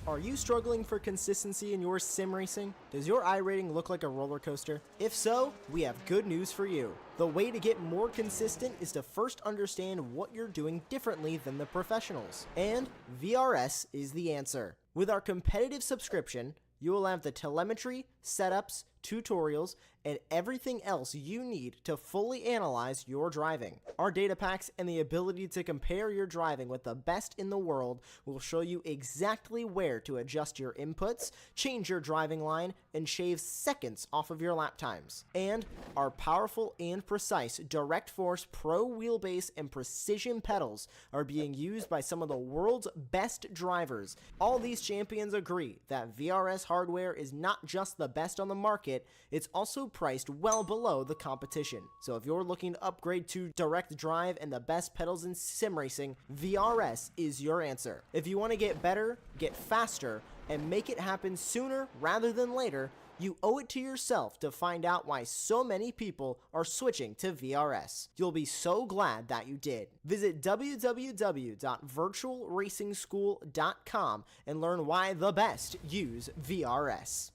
Are you struggling for consistency in your sim racing? Does your iRating look like a roller coaster? If so, we have good news for you. The way to get more consistent is to first understand what you're doing differently than the professionals. And VRS is the answer. With our competitive subscription, you will have the telemetry, setups, tutorials, and everything else you need to fully analyze your driving. Our data packs and the ability to compare your driving with the best in the world will show you exactly where to adjust your inputs, change your driving line, and shave seconds off of your lap times. And our powerful and precise Direct Force Pro wheelbase and precision pedals are being used by some of the world's best drivers. All these champions agree that VRS hardware is not just the best on the market, it's also priced well below the competition. So if you're looking to upgrade to direct drive and the best pedals in sim racing, VRS is your answer. If you want to get better, get faster, and make it happen sooner rather than later, you owe it to yourself to find out why so many people are switching to VRS. You'll be so glad that you did. Visit www.virtualracingschool.com and learn why the best use VRS.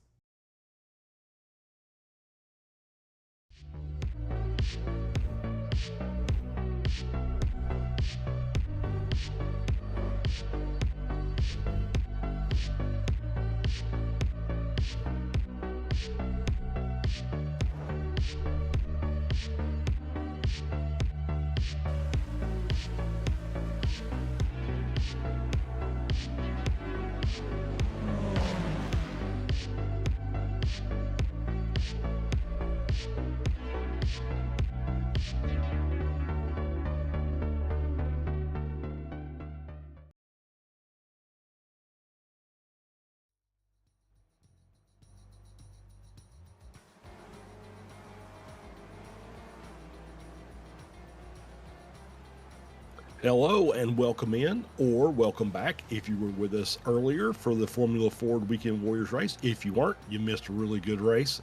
Hello and welcome in, or welcome back if you were with us earlier for the Formula Ford Weekend Warriors race. If you weren't, you missed a really good race.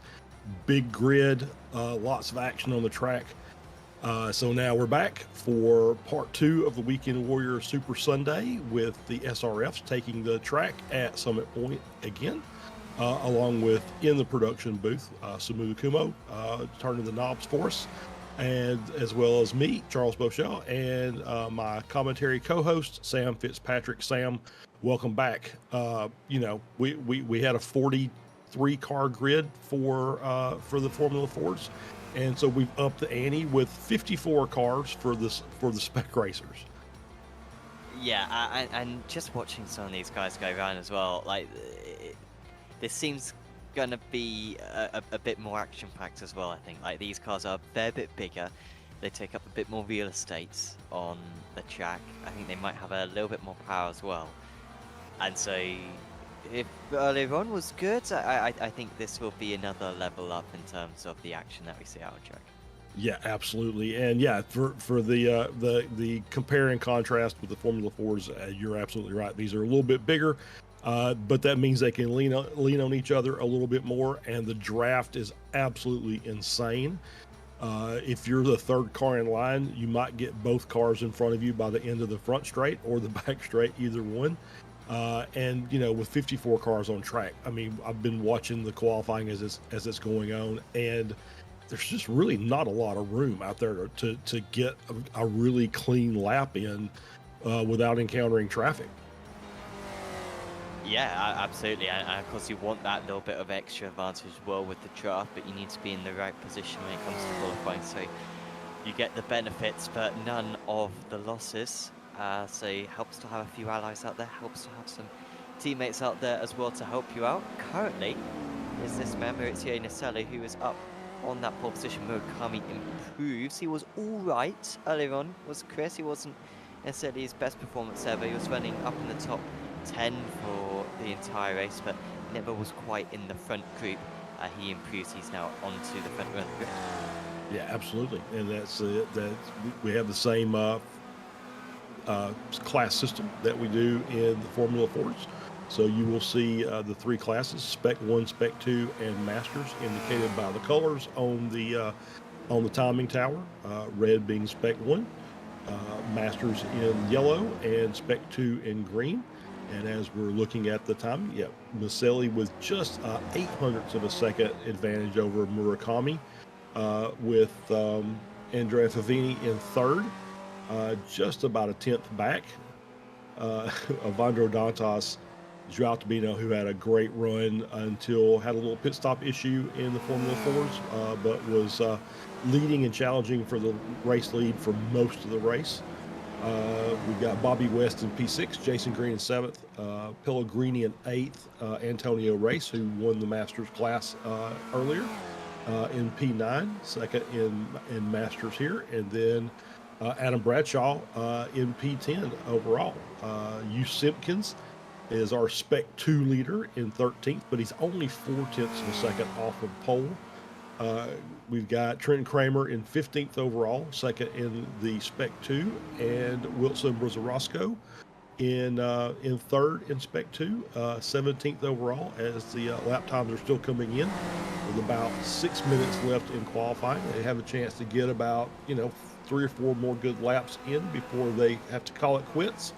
Big grid, lots of action on the track. So now we're back for part 2 of the Weekend Warrior Super Sunday with the SRFs taking the track at Summit Point again, along with in the production booth, Sumu Kumo turning the knobs for us, and as well as me, Charles Beauchel, and my commentary co-host, Sam Fitzpatrick. Sam, welcome back. We had a 43 car grid for the Formula Fords, and so we've upped the ante with 54 cars for the spec racers. Yeah, and just watching some of these guys go around as well, like this seems gonna be a bit more action-packed as well. I think like these cars are a fair bit bigger, they take up a bit more real estate on the track. I think they might have a little bit more power as well, and so if earlier on was good, I think this will be another level up in terms of the action that we see out on track. Yeah, absolutely. And yeah, for the compare and contrast with the Formula 4s, you're absolutely right. These are a little bit bigger, but that means they can lean on each other a little bit more, and the draft is absolutely insane. If you're the third car in line, you might get both cars in front of you by the end of the front straight or the back straight, either one. And with 54 cars on track, I mean, I've been watching the qualifying as it's going on, and there's just really not a lot of room out there to get a really clean lap in without encountering traffic. Yeah, absolutely, and of course you want that little bit of extra advantage as well with the draft, but you need to be in the right position when it comes to qualifying, so you get the benefits but none of the losses. So it helps to have a few allies out there, helps to have some teammates out there as well to help you out. Currently is this man Maurizio Naselli, who is up on that pole position. Murakami improves. He was all right earlier on, was Chris. He wasn't necessarily his best performance ever. He was running up in the top 10 for the entire race, but never was quite in the front group. He improves. He's now onto the front run grid. Yeah, absolutely. And that's that we have the same class system that we do in the Formula Fords. So you will see the 3 classes: Spec 1, Spec 2, and Masters, indicated by the colors on the timing tower. Red being Spec 1, Masters in yellow, and Spec 2 in green. And as we're looking at the time, yeah, Maselli with just 0.08 of a second advantage over Murakami, with Andrea Favini in third, just about a tenth back. Evandro Dantas, Joao Tabino, who had a great run until had a little pit stop issue in the Formula 4s, but was leading and challenging for the race lead for most of the race. We've got Bobby West in P6, Jason Green in 7th, Pellegrini in 8th, Antonio Race, who won the Masters class earlier, in P9, second in Masters here, and then Adam Bradshaw in P10 overall. Hugh Simpkins is our Spec 2 leader in 13th, but he's only 0.4 of a second off of pole. We've got Trent Kramer in 15th overall, second in the Spec 2, and Wilson Brozarosco in third in Spec 2, 17th overall, as the lap times are still coming in with about 6 minutes left in qualifying. They have a chance to get about 3 or 4 more good laps in before they have to call it quits.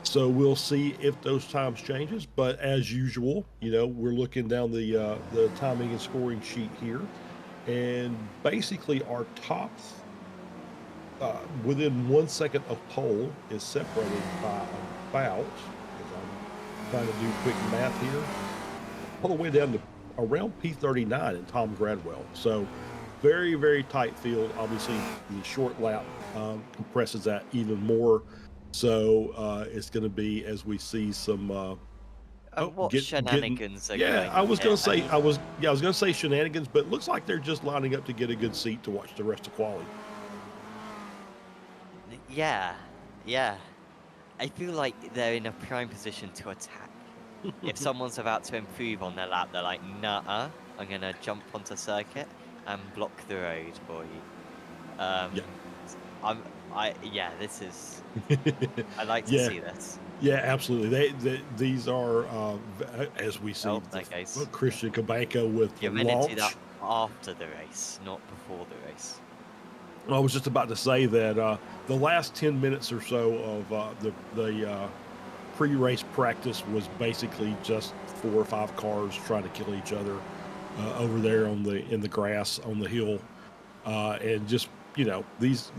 So we'll see if those times changes. But as usual, we're looking down the timing and scoring sheet here, and basically our top within 1 second of pole is separated by about, because I'm trying to do quick math here, all the way down to around P39 and Tom Gradwell. So very, very tight field. Obviously, the short lap compresses that even more. So it's going to be, as we see some what shenanigans are going I was going to say I was going to say shenanigans, but it looks like they're just lining up to get a good seat to watch the rest of quali. Yeah. I feel like they're in a prime position to attack. If someone's about to improve on their lap, they're like, nah, I'm going to jump onto circuit and block the road for you. This is... I like to see this. Yeah, absolutely. These are, as we see, Christian Cabanco with You're meant to do that after the race, not before the race. I was just about to say that the last 10 minutes or so of the pre-race practice was basically just 4 or 5 cars trying to kill each other over there in the grass on the hill, and just these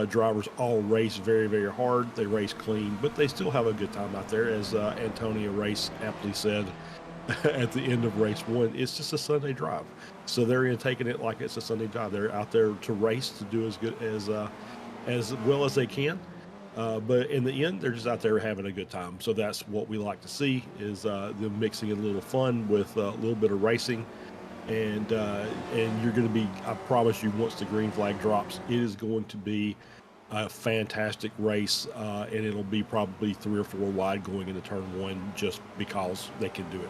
drivers all race very, very hard. They race clean, but they still have a good time out there, as Antonio Race aptly said at the end of race 1. It's just a Sunday drive, so they're taking it like it's a Sunday drive. They're out there to race, to do as good as well as they can. But in the end, they're just out there having a good time. So that's what we like to see, is them mixing a little fun with a little bit of racing. And you're going to be, I promise you, once the green flag drops, it is going to be a fantastic race, and it'll be probably 3 or 4 wide going into turn 1, just because they can do it.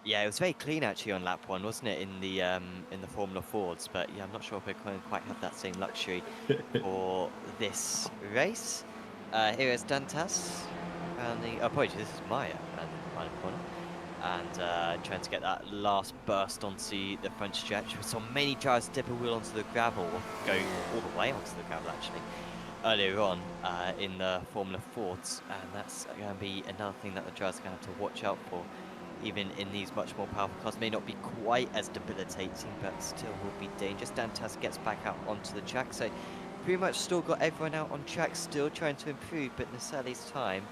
Yeah, it was very clean actually on lap 1, wasn't it, in the Formula Fords? But yeah, I'm not sure if we're going to quite have that same luxury for this race. Here is Dantas around the... Oh, apologies, this is Maya around the final corner. And trying to get that last burst onto the front stretch. We saw many drivers dip a wheel onto the gravel, or go all the way onto the gravel actually, earlier on in the Formula Fords, and that's going to be another thing that the drivers are going to have to watch out for. Even in these much more powerful cars, may not be quite as debilitating, but still will be dangerous. Dantas gets back out onto the track, so pretty much still got everyone out on track, still trying to improve, but Naselli's time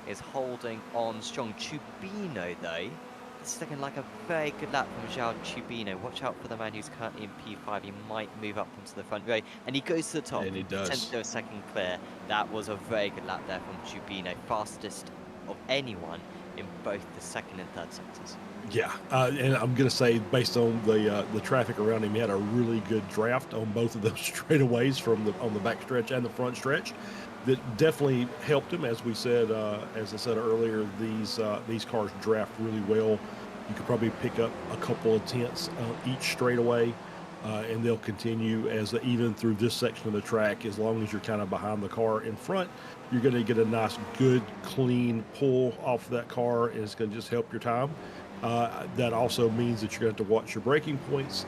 is holding on strong. Chubino, though, this is looking like a very good lap from Joao Chubino. Watch out for the man who's currently in P5. He might move up onto the front row, and he goes to the top. And he does. 10th to a second clear. That was a very good lap there from Chubino, fastest of anyone in both the second and third sectors. Yeah, and I'm going to say, based on the traffic around him, he had a really good draft on both of those straightaways on the back stretch and the front stretch. That definitely helped him, as we said, as I said earlier. These cars draft really well. You could probably pick up a couple of tenths on each straightaway, and they'll continue even through this section of the track. As long as you're kind of behind the car in front, you're going to get a nice, good, clean pull off that car, and it's going to just help your time. That also means that you're going to have to watch your braking points.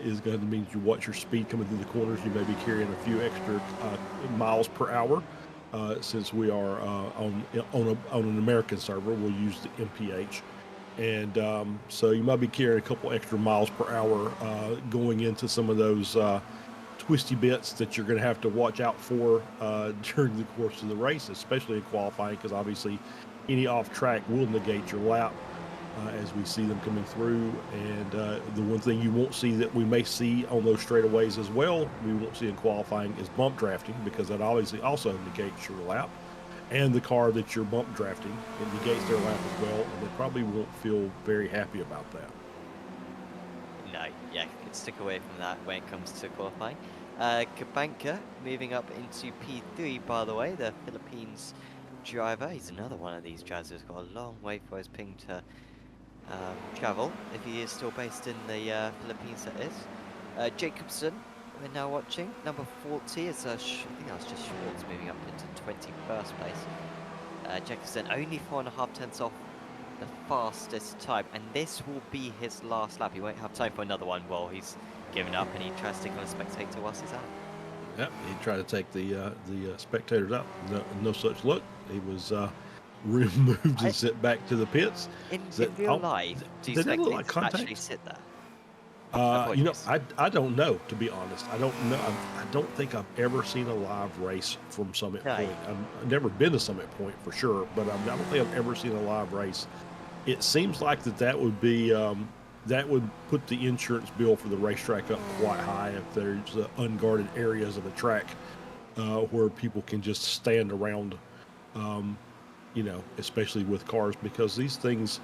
Is going to mean you watch your speed coming through the corners. You may be carrying a few extra miles per hour, since we are on an American server, we'll use the MPH. And so you might be carrying a couple extra miles per hour going into some of those twisty bits that you're going to have to watch out for during the course of the race, especially in qualifying, because obviously any off track will negate your lap as we see them coming through. And the one thing you won't see that we may see on those straightaways as well, we won't see in qualifying, is bump drafting, because that obviously also negates your lap. And the car that you're bump drafting, it negates their lap as well, and they probably won't feel very happy about that. No, yeah, could stick away from that when it comes to qualifying. Kabanka moving up into P3, by the way, the Philippines driver. He's another one of these drivers who's got a long way for his ping to travel, if he is still based in the Philippines, that is. Jacobson, we're now watching, number 40, is I think that was just Schwartz moving up into 21st place. Jacobson only 4.5 tenths off the fastest time, and this will be his last lap. He won't have time for another one. Well, he's given up, and he tries to take on a spectator whilst he's out. Yep, he tried to take the spectators out. No such luck. He was removed and sent back to the pits. In real life, do you spectators actually sit there? You know, I don't know, to be honest. I don't know. I don't think I've ever seen a live race from Summit Point. I've never been to Summit Point for sure, but I don't think I've ever seen a live race. It seems like that would be that would put the insurance bill for the racetrack up quite high if there's unguarded areas of the track where people can just stand around, you know, especially with cars, because these things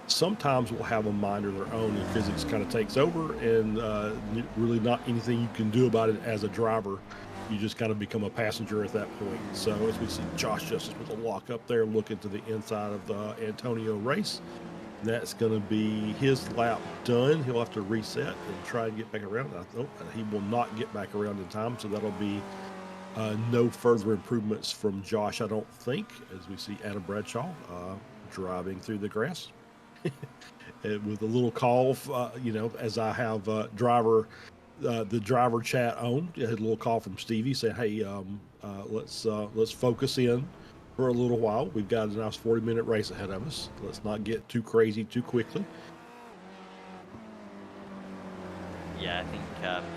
sometimes will have a mind of their own and physics kind of takes over, and really not anything you can do about it as a driver. You just kind of become a passenger at that point. So as we see Josh Justice with a lock up there looking to the inside of the Antonio race, that's going to be his lap done. He'll have to reset and try and get back around. He will not get back around in time, so that'll be no further improvements from Josh, I don't think, as we see Adam Bradshaw driving through the grass. With a little call, you know, as I have the driver chat on, I had a little call from Stevie saying, "Hey, let's focus in for a little while. We've got a nice 40-minute race ahead of us. Let's not get too crazy too quickly." Yeah, I think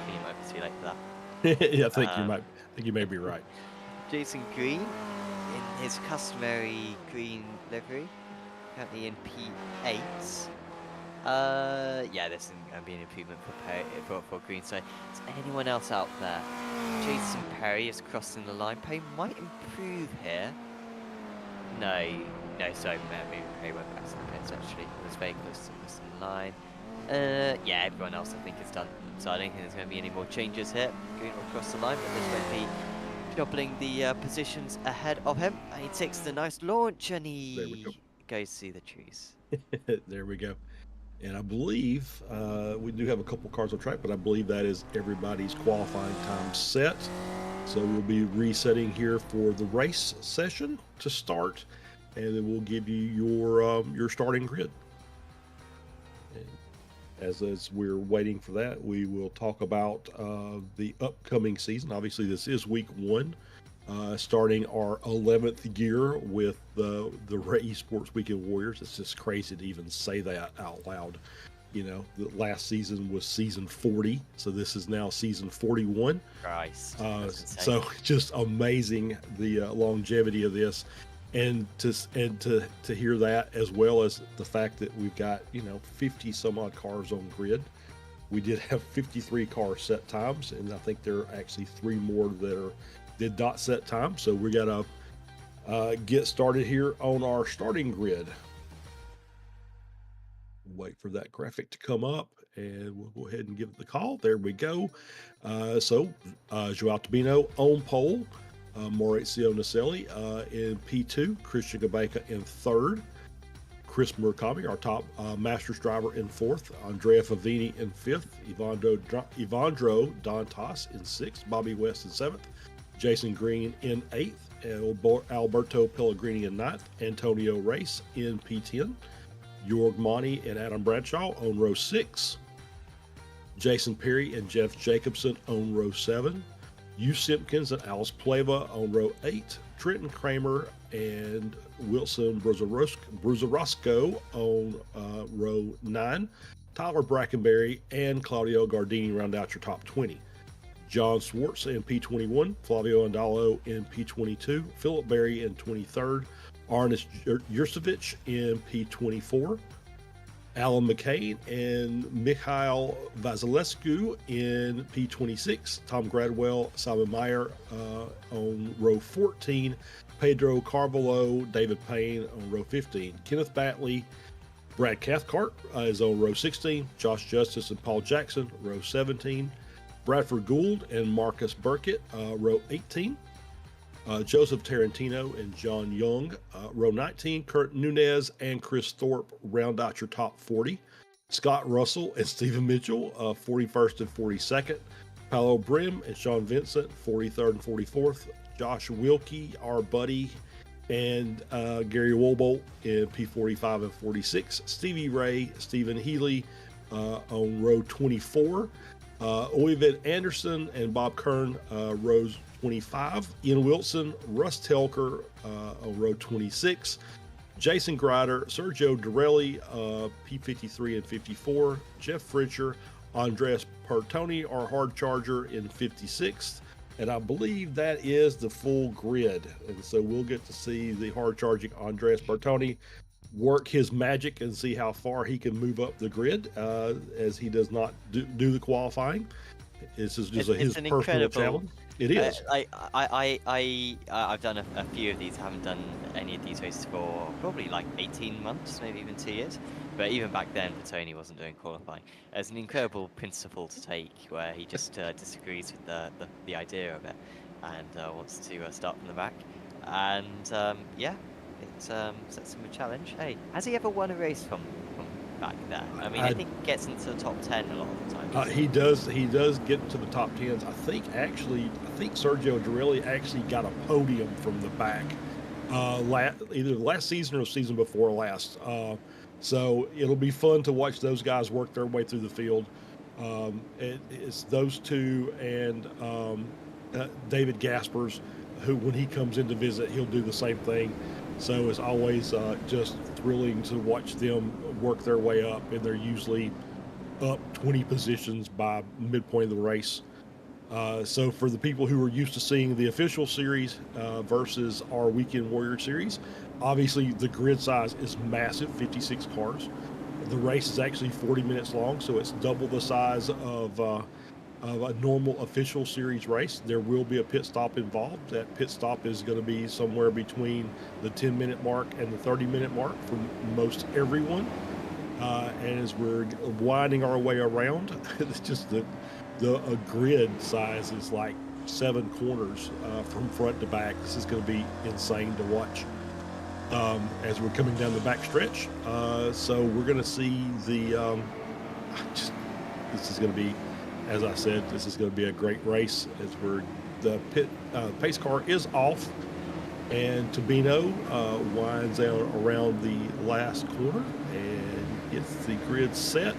he might be too late for that. Yeah, I think you may be right. Jason Green in his customary green livery, currently in P8. Yeah, this isn't going to be an improvement for Green. So, is anyone else out there? Jason Perry is crossing the line. Perry might improve here. No, sorry, maybe Perry went back to the pits actually. It was very close to crossing the line. Yeah, everyone else I think is done. So I don't think there's going to be any more changes here. Green will cross the line, but this won't be doubling the positions ahead of him. And he takes the nice launch and he goes to see the trees. There we go. And I believe we do have a couple cars on track, but I believe that is everybody's qualifying time set. So we'll be resetting here for the race session to start, and then we'll give you your starting grid. And as we're waiting for that, we will talk about the upcoming season. Obviously, this is week 1. Starting our 11th year with the esports weekend warriors. It's just crazy to even say that out loud. You know, the last season was season 40, so this is now season 41. Christ, so just amazing the longevity of this, and to hear that, as well as the fact that we've got 50 some odd cars on grid. We did have 53 car set times, and I think there are actually 3 more that did not set time. So we gotta get started here on our starting grid. Wait for that graphic to come up, and we'll go ahead and give it the call. There we go. So Joao Tabino on pole, Maurizio Naselli in P2, Christian Gabanka in 3rd, Chris Murakami, our top Masters driver, in 4th, Andrea Favini in 5th, Ivandro Dantas in 6th, Bobby West in 7th, Jason Green in 8th, Alberto Pellegrini in 9th, Antonio Race in P10, Jorg Monty and Adam Bradshaw on row 6, Jason Perry and Jeff Jacobson on row 7, Hugh Simpkins and Alice Pleva on row 8, Trenton Kramer and Wilson Bruzarosco on row 9. Tyler Brackenberry and Claudio Gardini round out your top 20. John Swartz in P21, Flavio Andalo in P22, Philip Berry in 23rd, Arnis Jurcevic in P24, Alan McCain and Mikhail Vasilescu in P26, Tom Gradwell, Simon Meyer on row 14, Pedro Carvalho, David Payne on row 15, Kenneth Batley, Brad Cathcart is on row 16, Josh Justice and Paul Jackson, row 17, Bradford Gould and Marcus Burkett, row 18, Joseph Tarantino and John Young, row 19, Kurt Nunez and Chris Thorpe round out your top 40. Scott Russell and Stephen Mitchell, 41st and 42nd. Paolo Brim and Sean Vincent, 43rd and 44th. Josh Wilkie, our buddy, and Gary Wolbolt in P45 and 46. Stevie Ray, Stephen Healy on row 24. Oyvind Anderson and Bob Kern, rows 25. Ian Wilson, Russ Telker on row 26. Jason Grider, Sergio Dorelli, P53 and 54. Jeff Fritcher, Andres Pertoni, our hard charger in 56th. And I believe that is the full grid. And so we'll get to see the hard charging Andres Bertoni work his magic and see how far he can move up the grid as he does not do the qualifying. This is just his personal challenge. It is. I've done a few of these. I haven't done any of these races for probably like 18 months, maybe even 2 years. But even back then, Tony wasn't doing qualifying. It's an incredible principle to take, where he just disagrees with the idea of it and wants to start from the back. And yeah, it sets him a challenge. Hey, has he ever won a race from back there? I mean, I think he gets into the top 10 a lot of the time. He does get into the top 10s. I think Sergio Dorelli actually got a podium from the back either last season or the season before last. So it'll be fun to watch those guys work their way through the field. It's those two and David Gaspers, who when he comes in to visit, he'll do the same thing. So it's always just thrilling to watch them work their way up, and they're usually up 20 positions by midpoint of the race. So for the people who are used to seeing the official series versus our Weekend Warrior series, obviously the grid size is massive, 56 cars. The race is actually 40 minutes long, so it's double the size of a normal official series race. There will be a pit stop involved. That pit stop is going to be somewhere between the 10-minute mark and the 30-minute mark for most everyone. And as we're winding our way around, it's just the grid size is like 7 corners from front to back. This is going to be insane to watch as we're coming down the back stretch. So we're going to see this is going to be, as I said, this is going to be a great race as the pace car is off, and Tabino winds out around the last corner and gets the grid set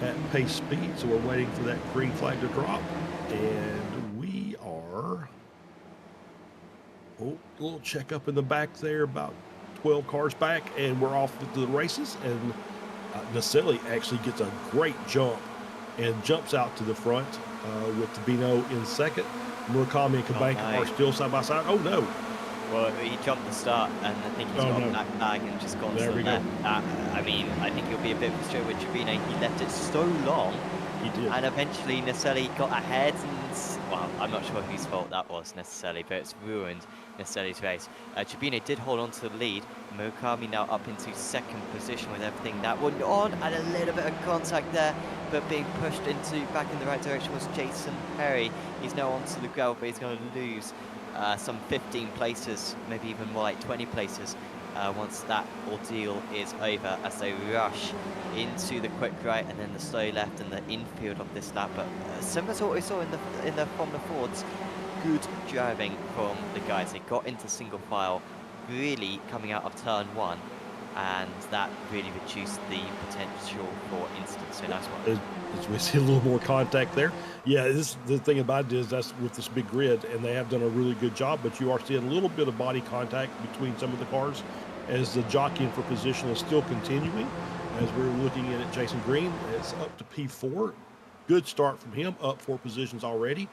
at pace speed. So we're waiting for that green flag to drop, and we are a little check up in the back there, about 12 cars back, and we're off to the races. And Naselli actually gets a great jump and jumps out to the front with Tabino in second. Murakami and Kabanka are still side by side. Oh no! Well, he jumped the start, and I think he's got a black bag and just gone to the left. I mean, I think he'll be a bit frustrated with Trevino. He left it so long. He did. And eventually Naselli got ahead, and, well, I'm not sure whose fault that was necessarily, but it's ruined Naselli's race. Trevino did hold on to the lead. Murakami now up into second position with everything that went on, and a little bit of contact there, but being pushed back in the right direction was Jason Perry. He's now onto the gravel, but he's going to lose some 15 places, maybe even more like 20 places once that ordeal is over, as they rush into the quick right and then the slow left and the infield of this lap. But similar to what we saw from the Fords, good driving from the guys. They got into single file, really coming out of turn 1 and that really reduced the potential for incidents. So nice one. As we see a little more contact there. Yeah, the thing about it is that's with this big grid, and they have done a really good job, but you are seeing a little bit of body contact between some of the cars as the jockeying for position is still continuing. As we're looking at Jason Green, it's up to P4. Good start from him, up 4 positions already.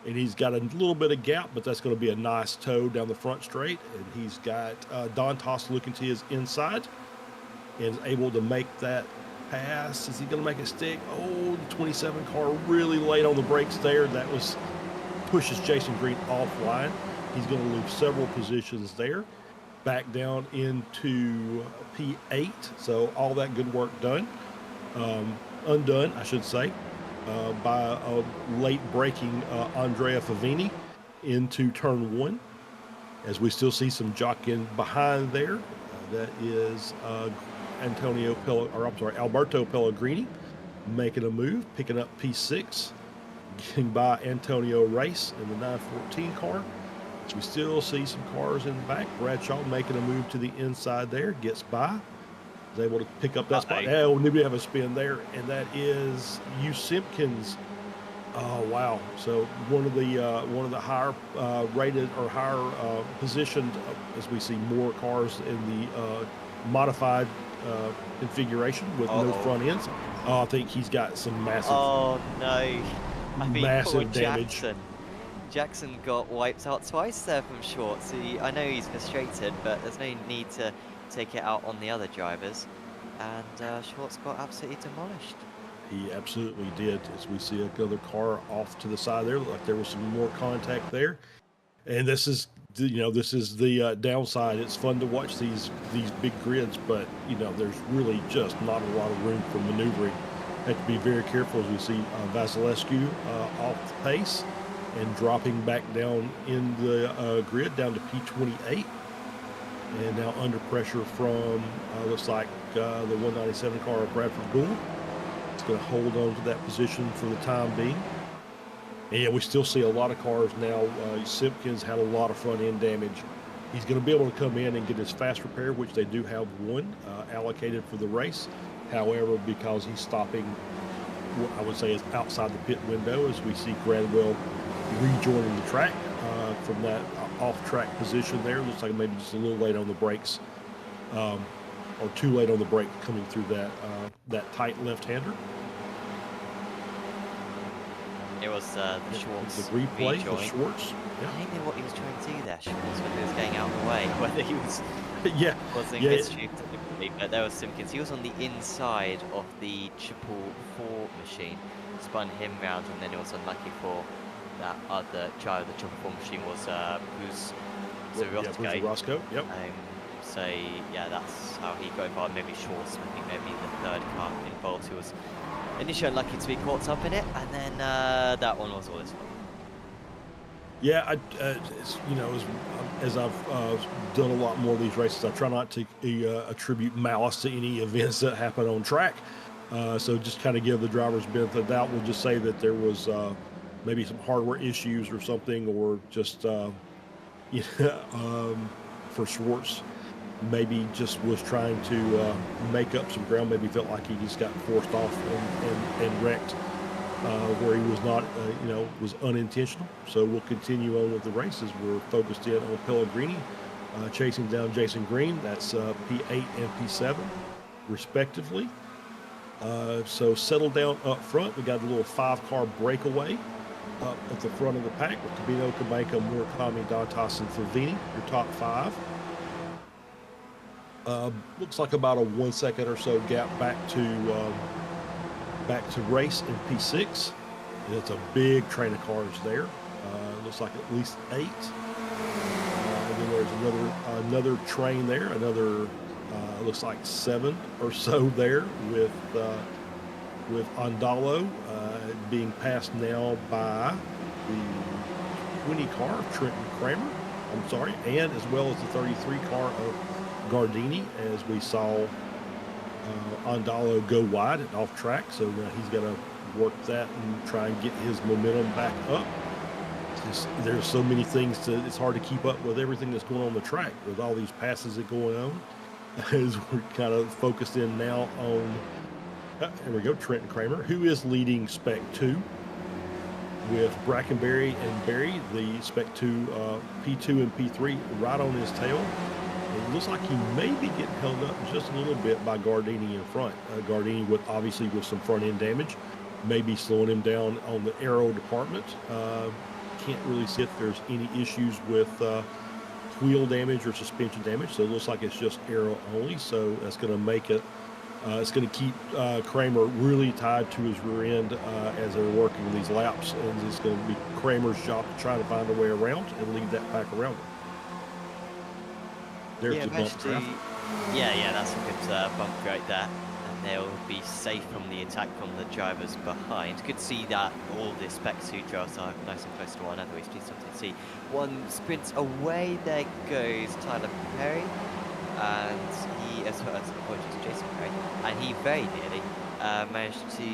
And he's got a little bit of gap, but that's going to be a nice toe down the front straight. And he's got Don Toss looking to his inside and is able to make that pass. Is he going to make it stick? Oh, the 27 car really late on the brakes there. That pushes Jason Green offline. He's going to lose several positions there. Back down into P8. So all that good work done. Undone, I should say. By a late braking Andrea Favini into turn 1, as we still see some jockeying behind there. That is Alberto Pellegrini making a move, picking up P6, getting by Antonio Race in the 914 car. So we still see some cars in the back. Bradshaw making a move to the inside there, gets by. Is able to pick up that spot. Oh, we have a spin there, and that is Hugh Simpkins. Oh wow! So one of the higher rated or higher positioned, as we see more cars in the modified configuration with no front ends. I think he's got some massive. Oh no! I mean, massive damage. Jackson got wiped out twice there from Schwartz. I know he's frustrated, but there's no need to take it out on the other drivers, and Schwartz got absolutely demolished. He absolutely did. As we see another car off to the side there, looked like there was some more contact there. And this is the downside. It's fun to watch these big grids, but there's really just not a lot of room for maneuvering. Have to be very careful as we see Vasilescu off the pace and dropping back down in the grid down to P28. And now under pressure from, looks like the 197 car of Bradford Gould. It's going to hold on to that position for the time being. And yeah, we still see a lot of cars now. Simpkins had a lot of front end damage. He's going to be able to come in and get his fast repair, which they do have one allocated for the race. However, because he's stopping, what I would say is outside the pit window, as we see Gradwell rejoining the track from that off-track position there. Looks like maybe just a little late on the brakes, or too late on the brake coming through that tight left-hander. It was the Schwartz the replay rejoin. for Schwartz. Yeah. I don't know what he was trying to do there, Schwartz, when he was getting out of the way. Whether he was causing mischief deliberately, but there was Simpkins. He was on the inside of the 4 machine, spun him round, and then it was unlucky for that other child. The 4 machine was Bruce Roscoe. Yep. So yeah, that's how he got involved. Maybe Schwartz, I think maybe the third car involved, who was initially unlucky to be caught up in it, and then that one was all his fault. Yeah, as I've done a lot more of these races, I try not to attribute malice to any events that happen on track. So just kind of give the drivers benefit of the doubt. We'll just say that there was maybe some hardware issues or something, or just for Schwartz, maybe just was trying to make up some ground. Maybe felt like he just got forced off and wrecked where he was not, was unintentional. So we'll continue on with the races. We're focused in on Pellegrini chasing down Jason Green. That's P8 and P7 respectively. So settle down up front. We got a little 5-car breakaway up at the front of the pack with Cabino, Kameka, Murakami, Dantas, and Favini, your top 5. Looks like about a 1 second or so gap back to race in P6. And it's a big train of cars there. Looks like at least 8. And then there's another train there. Another looks like 7 or so there with Andalo being passed now by the 20 car of Trenton Kramer. I'm sorry, and as well as the 33 car of Gardini, as we saw Andalo go wide and off track. So he's got to work that and try and get his momentum back up. There's so many things it's hard to keep up with everything that's going on the track with all these passes that are going on. as we're kind of focused in now on, there we go, Trenton Kramer, who is leading Spec 2 with Brackenberry and Berry, the Spec 2 P2 and P3 right on his tail. It looks like he may be getting held up just a little bit by Gardini in front. Gardini obviously with some front end damage, maybe slowing him down on the aero department. Can't really see if there's any issues with wheel damage or suspension damage, so it looks like it's just aero only. So that's going to make it, it's going to keep Kramer really tied to his rear end as they're working these laps, and it's going to be Kramer's job to try to find a way around and lead that pack around him. There's the bump traffic. Yeah, that's a good bump right there. And they'll be safe from the attack from the drivers behind. Good to see that all the Spec 2 drivers are nice and close to one another. We've something to see. One sprints away, there goes Tyler Perry. And he, as apologies to Jason Perry, and he very nearly managed to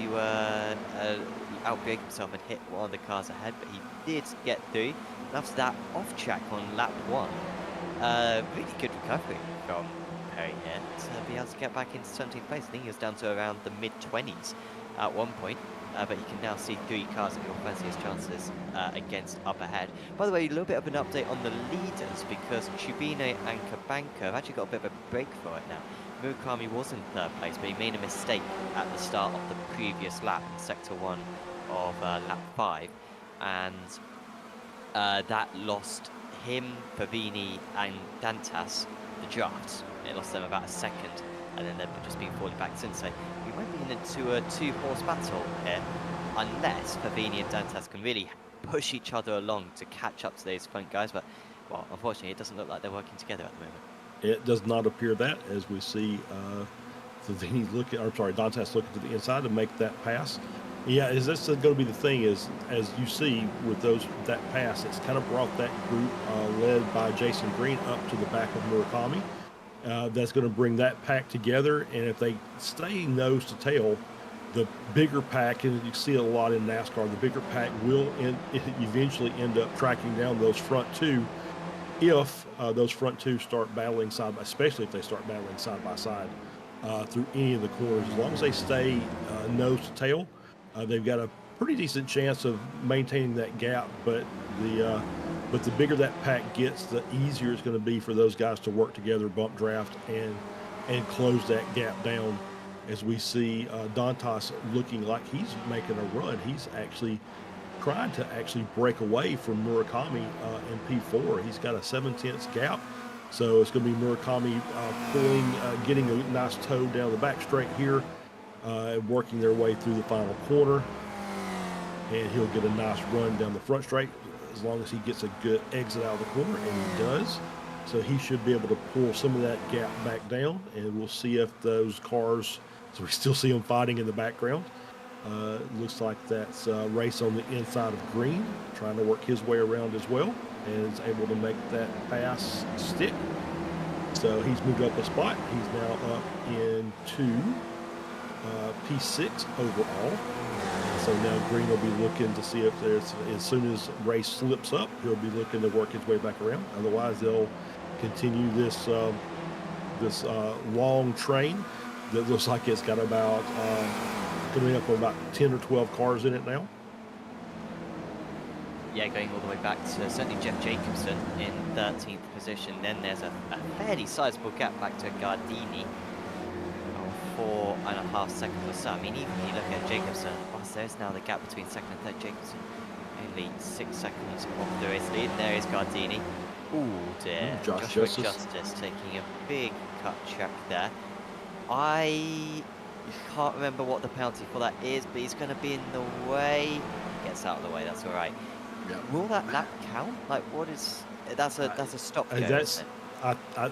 outbrake himself and hit one of the cars ahead, but he did get through. And after that, off track on lap 1. Really good recovery from Perry here to be able to get back into 17th place. I think he was down to around the mid-20s at one point, but you can now see 3 cars that will fancy his chances against up ahead. By the way, a little bit of an update on the leaders, because Chubino and Kabanka have actually got a bit of a break for it now. Murakami was in 3rd place, but he made a mistake at the start of the previous lap in sector 1 of lap 5, and that lost him, Fabini and Dantas the draft. It lost them about a second, and then they've just been falling back since. So we might be into a 2-horse battle here, unless Fabini and Dantas can really push each other along to catch up to those front guys. But, well, unfortunately, it doesn't look like they're working together at the moment. It does not appear that, as we see Fabini Dantas looking to the inside to make that pass. Yeah, is this going to be the thing? Is, as you see with that pass, it's kind of brought that group led by Jason Green up to the back of Murakami. That's going to bring that pack together, and if they stay nose to tail, the bigger pack, and you see it a lot in NASCAR, the bigger pack will eventually end up tracking down those front 2 if those front 2 start battling side by, especially if they start battling side by side through any of the corners. As long as they stay nose to tail, they've got a pretty decent chance of maintaining that gap, but the bigger that pack gets, the easier it's going to be for those guys to work together, bump draft, and close that gap down. As we see Dantas looking like he's making a run. He's actually trying to break away from Murakami in P4. He's got a 7/10 gap, so it's going to be Murakami pulling, getting a nice toe down the back straight here, working their way through the final corner, and he'll get a nice run down the front straight as long as he gets a good exit out of the corner, and he does. So he should be able to pull some of that gap back down, and we'll see if those cars, so we still see them fighting in the background. Looks like that's Race on the inside of Green, trying to work his way around as well, and is able to make that pass stick. So he's moved up a spot. He's now up into P6 overall. So now Green will be looking to see if there's, as soon as Race slips up, he'll be looking to work his way back around. Otherwise, they'll continue this long train that looks like it's got about coming up on about 10 or 12 cars in it now. Yeah, going all the way back to certainly Jeff Jacobson in 13th position. Then there's a fairly sizable gap back to Gardini. 4.5 seconds or so. I mean, even when you look at Jacobson, whilst there's now the gap between second and third, Jacobson only 6 seconds off the race lead. There is Gardini. Ooh dear. Joshua Justice taking a big cut track there. I can't remember what the penalty for that is, but he's going to be in the way. Gets out of the way, that's all right. Yeah. Will that lap count? Like, what is... That's a stop go, isn't it? I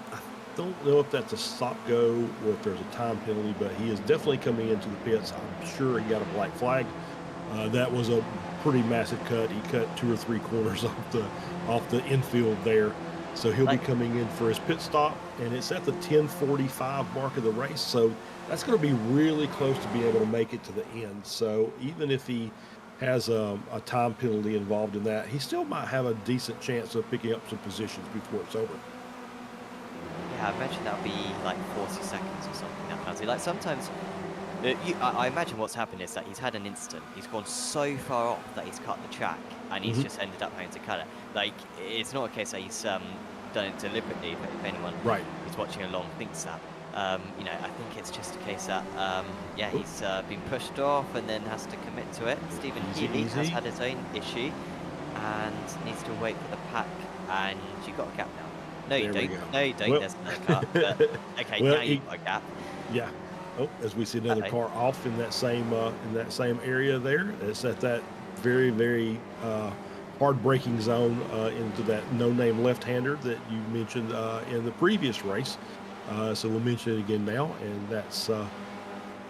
don't know if that's a stop go or if there's a time penalty, but he is definitely coming into the pits. I'm sure he got a black flag. That was a pretty massive cut. He cut 2 or 3 corners off the infield there. So he'll be coming in for his pit stop, and it's at the 10:45 mark of the race. So that's going to be really close to being able to make it to the end. So even if he has a time penalty involved in that, he still might have a decent chance of picking up some positions before it's over. Yeah, Yeah, I imagine that'll be like 40 seconds or something, that penalty. Like sometimes, I imagine what's happened is that he's had an instant, he's gone so far off that he's cut the track, and he's just ended up having to cut it. Like, it's not a case that he's done it deliberately, but if anyone who's watching along thinks that. You know, I think it's just a case that, yeah, he's been pushed off and then has to commit to it. Stephen Healy has had his own issue and needs to wait for the pack, and you've got a gap now. No, you don't. No, you don't. Well, there's no car. But, okay, well, now you've got a gap. Yeah. Oh, as we see another car off in that same area there. It's at that very, very hard braking zone into that no-name left-hander that you mentioned in the previous race. So we'll mention it again now, and that's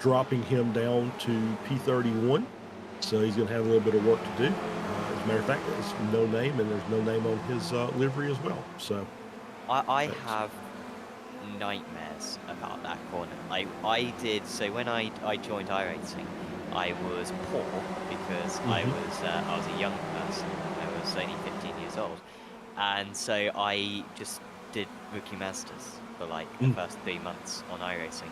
dropping him down to P31. So he's going to have a little bit of work to do. As a matter of fact, it's no name, and there's no name on his livery as well. So I have nightmares about that corner. I did, so when I joined iRacing, I was poor because I was a young person. I was only 15 years old, and so I just did rookie masters for like the first 3 months on iRacing,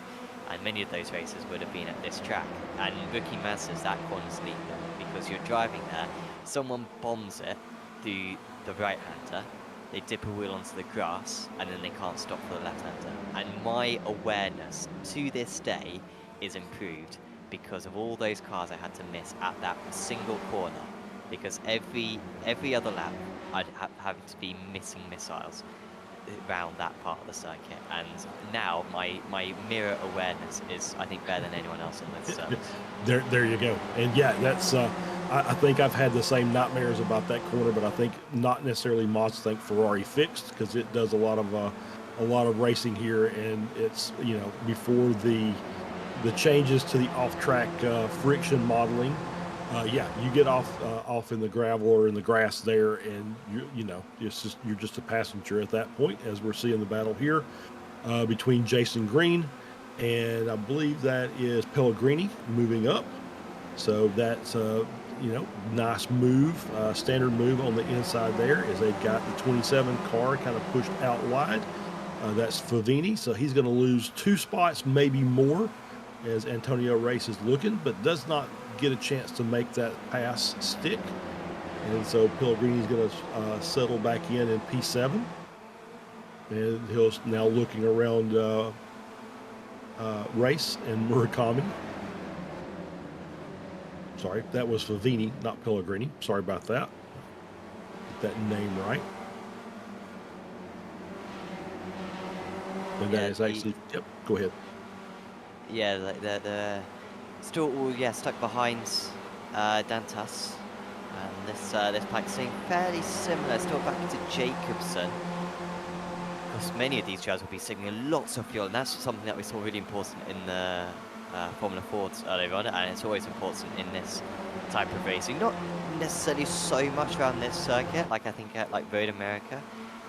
and many of those races would have been at this track. And rookie masters, that corner's lethal because you're driving there, someone bombs it through the right-hander, they dip a wheel onto the grass, and then they can't stop for the left-hander. And my awareness to this day is improved because of all those cars I had to miss at that single corner, because every other lap I'd have to be missing missiles around that part of the circuit. And now my mirror awareness is, I think, better than anyone else on this service. There you go. And yeah, that's I think I've had the same nightmares about that corner, but I think not necessarily mods. I think Ferrari fixed, because it does a lot of racing here, and it's, you know, before the changes to the off-track friction modeling. Yeah, you get off in the gravel or in the grass there, and you know, you're just a passenger at that point, as we're seeing the battle here between Jason Green and I believe that is Pellegrini moving up. So that's you know, nice move, standard move on the inside there, as they've got the 27 car kind of pushed out wide. That's Favini, so he's going to lose 2 spots, maybe more, as Antonio Race is looking, but does not get a chance to make that pass stick. And so Pellegrini's going to settle back in P7, and he'll now looking around Race and Murakami. Sorry, that was Favini, not Pellegrini. Sorry about that. Get that name right. And that is actually, yep, go ahead. Yeah, like they're still all, stuck behind Dantas. And this pack seeing fairly similar, still back to Jacobson. Because many of these drivers will be signaling lots of fuel, and that's something that we saw really important in the Formula Fords earlier on, and it's always important in this type of racing. Not necessarily so much around this circuit, like I think at like Road America,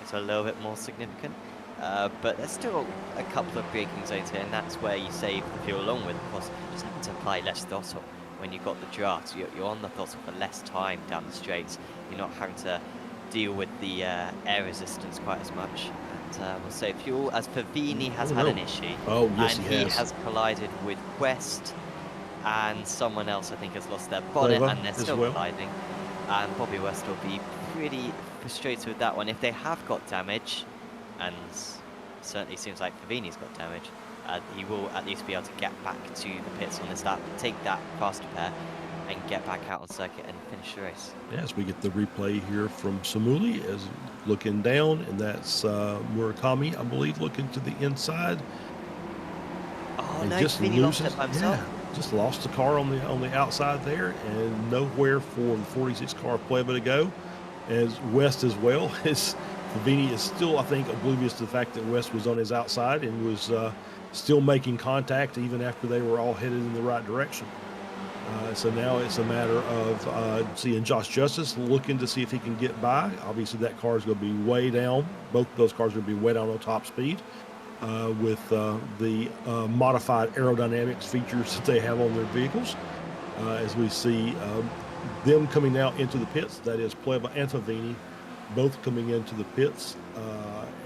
it's a little bit more significant. But there's still a couple of braking zones here, and that's where you save the fuel, along with, of course, just having to apply less throttle when you've got the draft. You're on the throttle for less time down the straights. You're not having to deal with the air resistance quite as much. And we'll save fuel, as Favini has had an issue. Oh, yes, and he has collided with West, and someone else, I think, has lost their bonnet, and they're still colliding. And Bobby West will be pretty frustrated with that one. If they have got damage, and certainly seems like Favini's got damage, he will at least be able to get back to the pits on this lap, take that faster pair, and get back out on circuit and finish the race. Yes, we get the replay here from Samuli as looking down, and that's Murakami, I believe, looking to the inside. Oh, and no, just Favini lost it by himself. Yeah, just lost the car on the outside there, and nowhere for the 46 car of Pleva to go, as West as well. Favini is still, I think, oblivious to the fact that West was on his outside and was still making contact even after they were all headed in the right direction. So now it's a matter of seeing Josh Justice looking to see if he can get by. Obviously, that car is going to be way down. Both of those cars are going to be way down on top speed with the modified aerodynamics features that they have on their vehicles. As we see them coming out into the pits, that is Pleva and Favini, both coming into the pits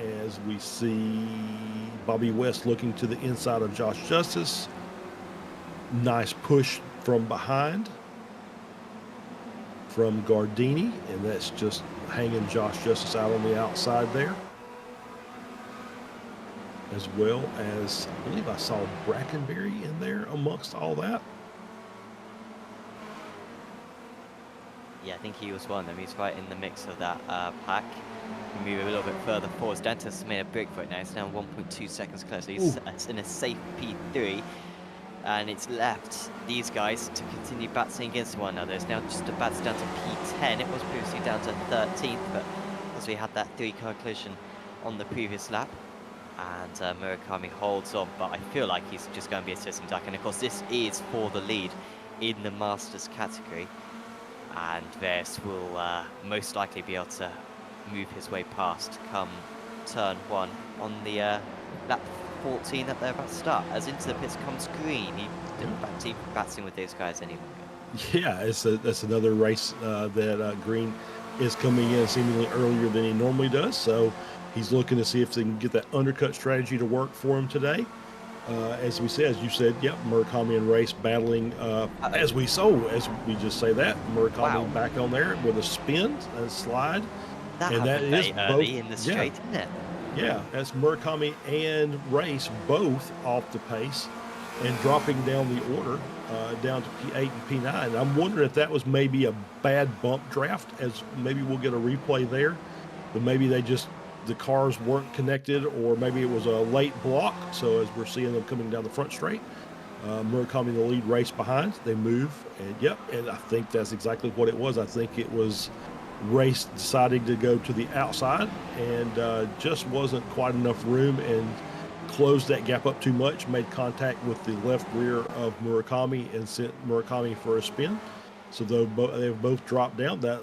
as we see Bobby West looking to the inside of Josh Justice. Nice push from behind from Gardini, and that's just hanging Josh Justice out on the outside there. As well as, I believe I saw Brackenberry in there amongst all that. Yeah, I think he was one of them. He's right in the mix of that pack. Move a little bit further forwards. Dantas made a break for it now. It's now 1.2 seconds closer. He's in a safe P3. And it's left these guys to continue battling against one another. It's now just about down to P10. It was previously down to 13th, but as we had that 3-car collision on the previous lap. And Murakami holds on, but I feel like he's just going to be a sitting duck. And of course, this is for the lead in the Masters category. And Vers will most likely be able to move his way past come turn 1 on the lap 14 that they're about to start. As into the pits comes Green. He didn't fancy battling with those guys any longer. Yeah, that's another race that Green is coming in seemingly earlier than he normally does. So he's looking to see if they can get that undercut strategy to work for him today. As we said, as you said, yep, Murakami and Race battling as we just say that. Murakami back on there with a spin, a slide. That is early in the straight, isn't it? Yeah, that's Murakami and Race both off the pace and dropping down the order down to P8 and P9. I'm wondering if that was maybe a bad bump draft, as maybe we'll get a replay there, but maybe the cars weren't connected, or maybe it was a late block. So as we're seeing them coming down the front straight, Murakami the lead, Race behind, they move, and I think that's exactly what it was. I think it was Race deciding to go to the outside and just wasn't quite enough room and closed that gap up too much, made contact with the left rear of Murakami and sent Murakami for a spin. So they've both dropped down. That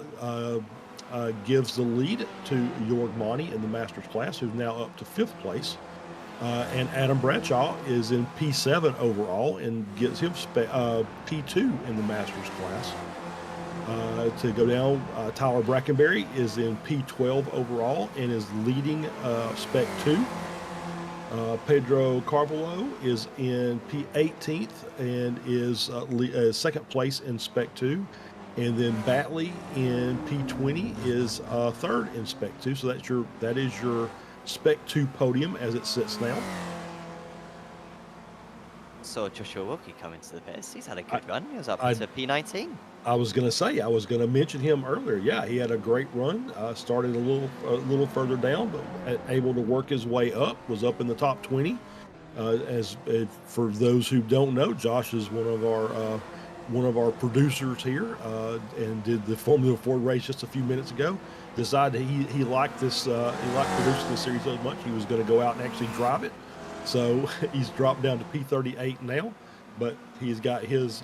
gives the lead to Jorg Monty in the Masters class, who's now up to 5th place. And Adam Bradshaw is in P7 overall and gets him P2 in the Masters class. To go down, Tyler Brackenberry is in P12 overall and is leading Spec 2. Pedro Carvalho is in P18th and is 2nd place in Spec 2. And then Batley in P20 is 3rd in Spec 2. So that is your Spec 2 podium as it sits now. Saw Joshua Wilkie come into the pits. He's had a good run. He was up to P19. I was going to mention him earlier. Yeah, he had a great run. Started a little further down, but able to work his way up. Was up in the top 20. For those who don't know, Josh is one of our producers here, and did the Formula Ford race just a few minutes ago. Decided he liked this. He liked producing this series so much he was going to go out and actually drive it. So he's dropped down to P38 now, but he's got his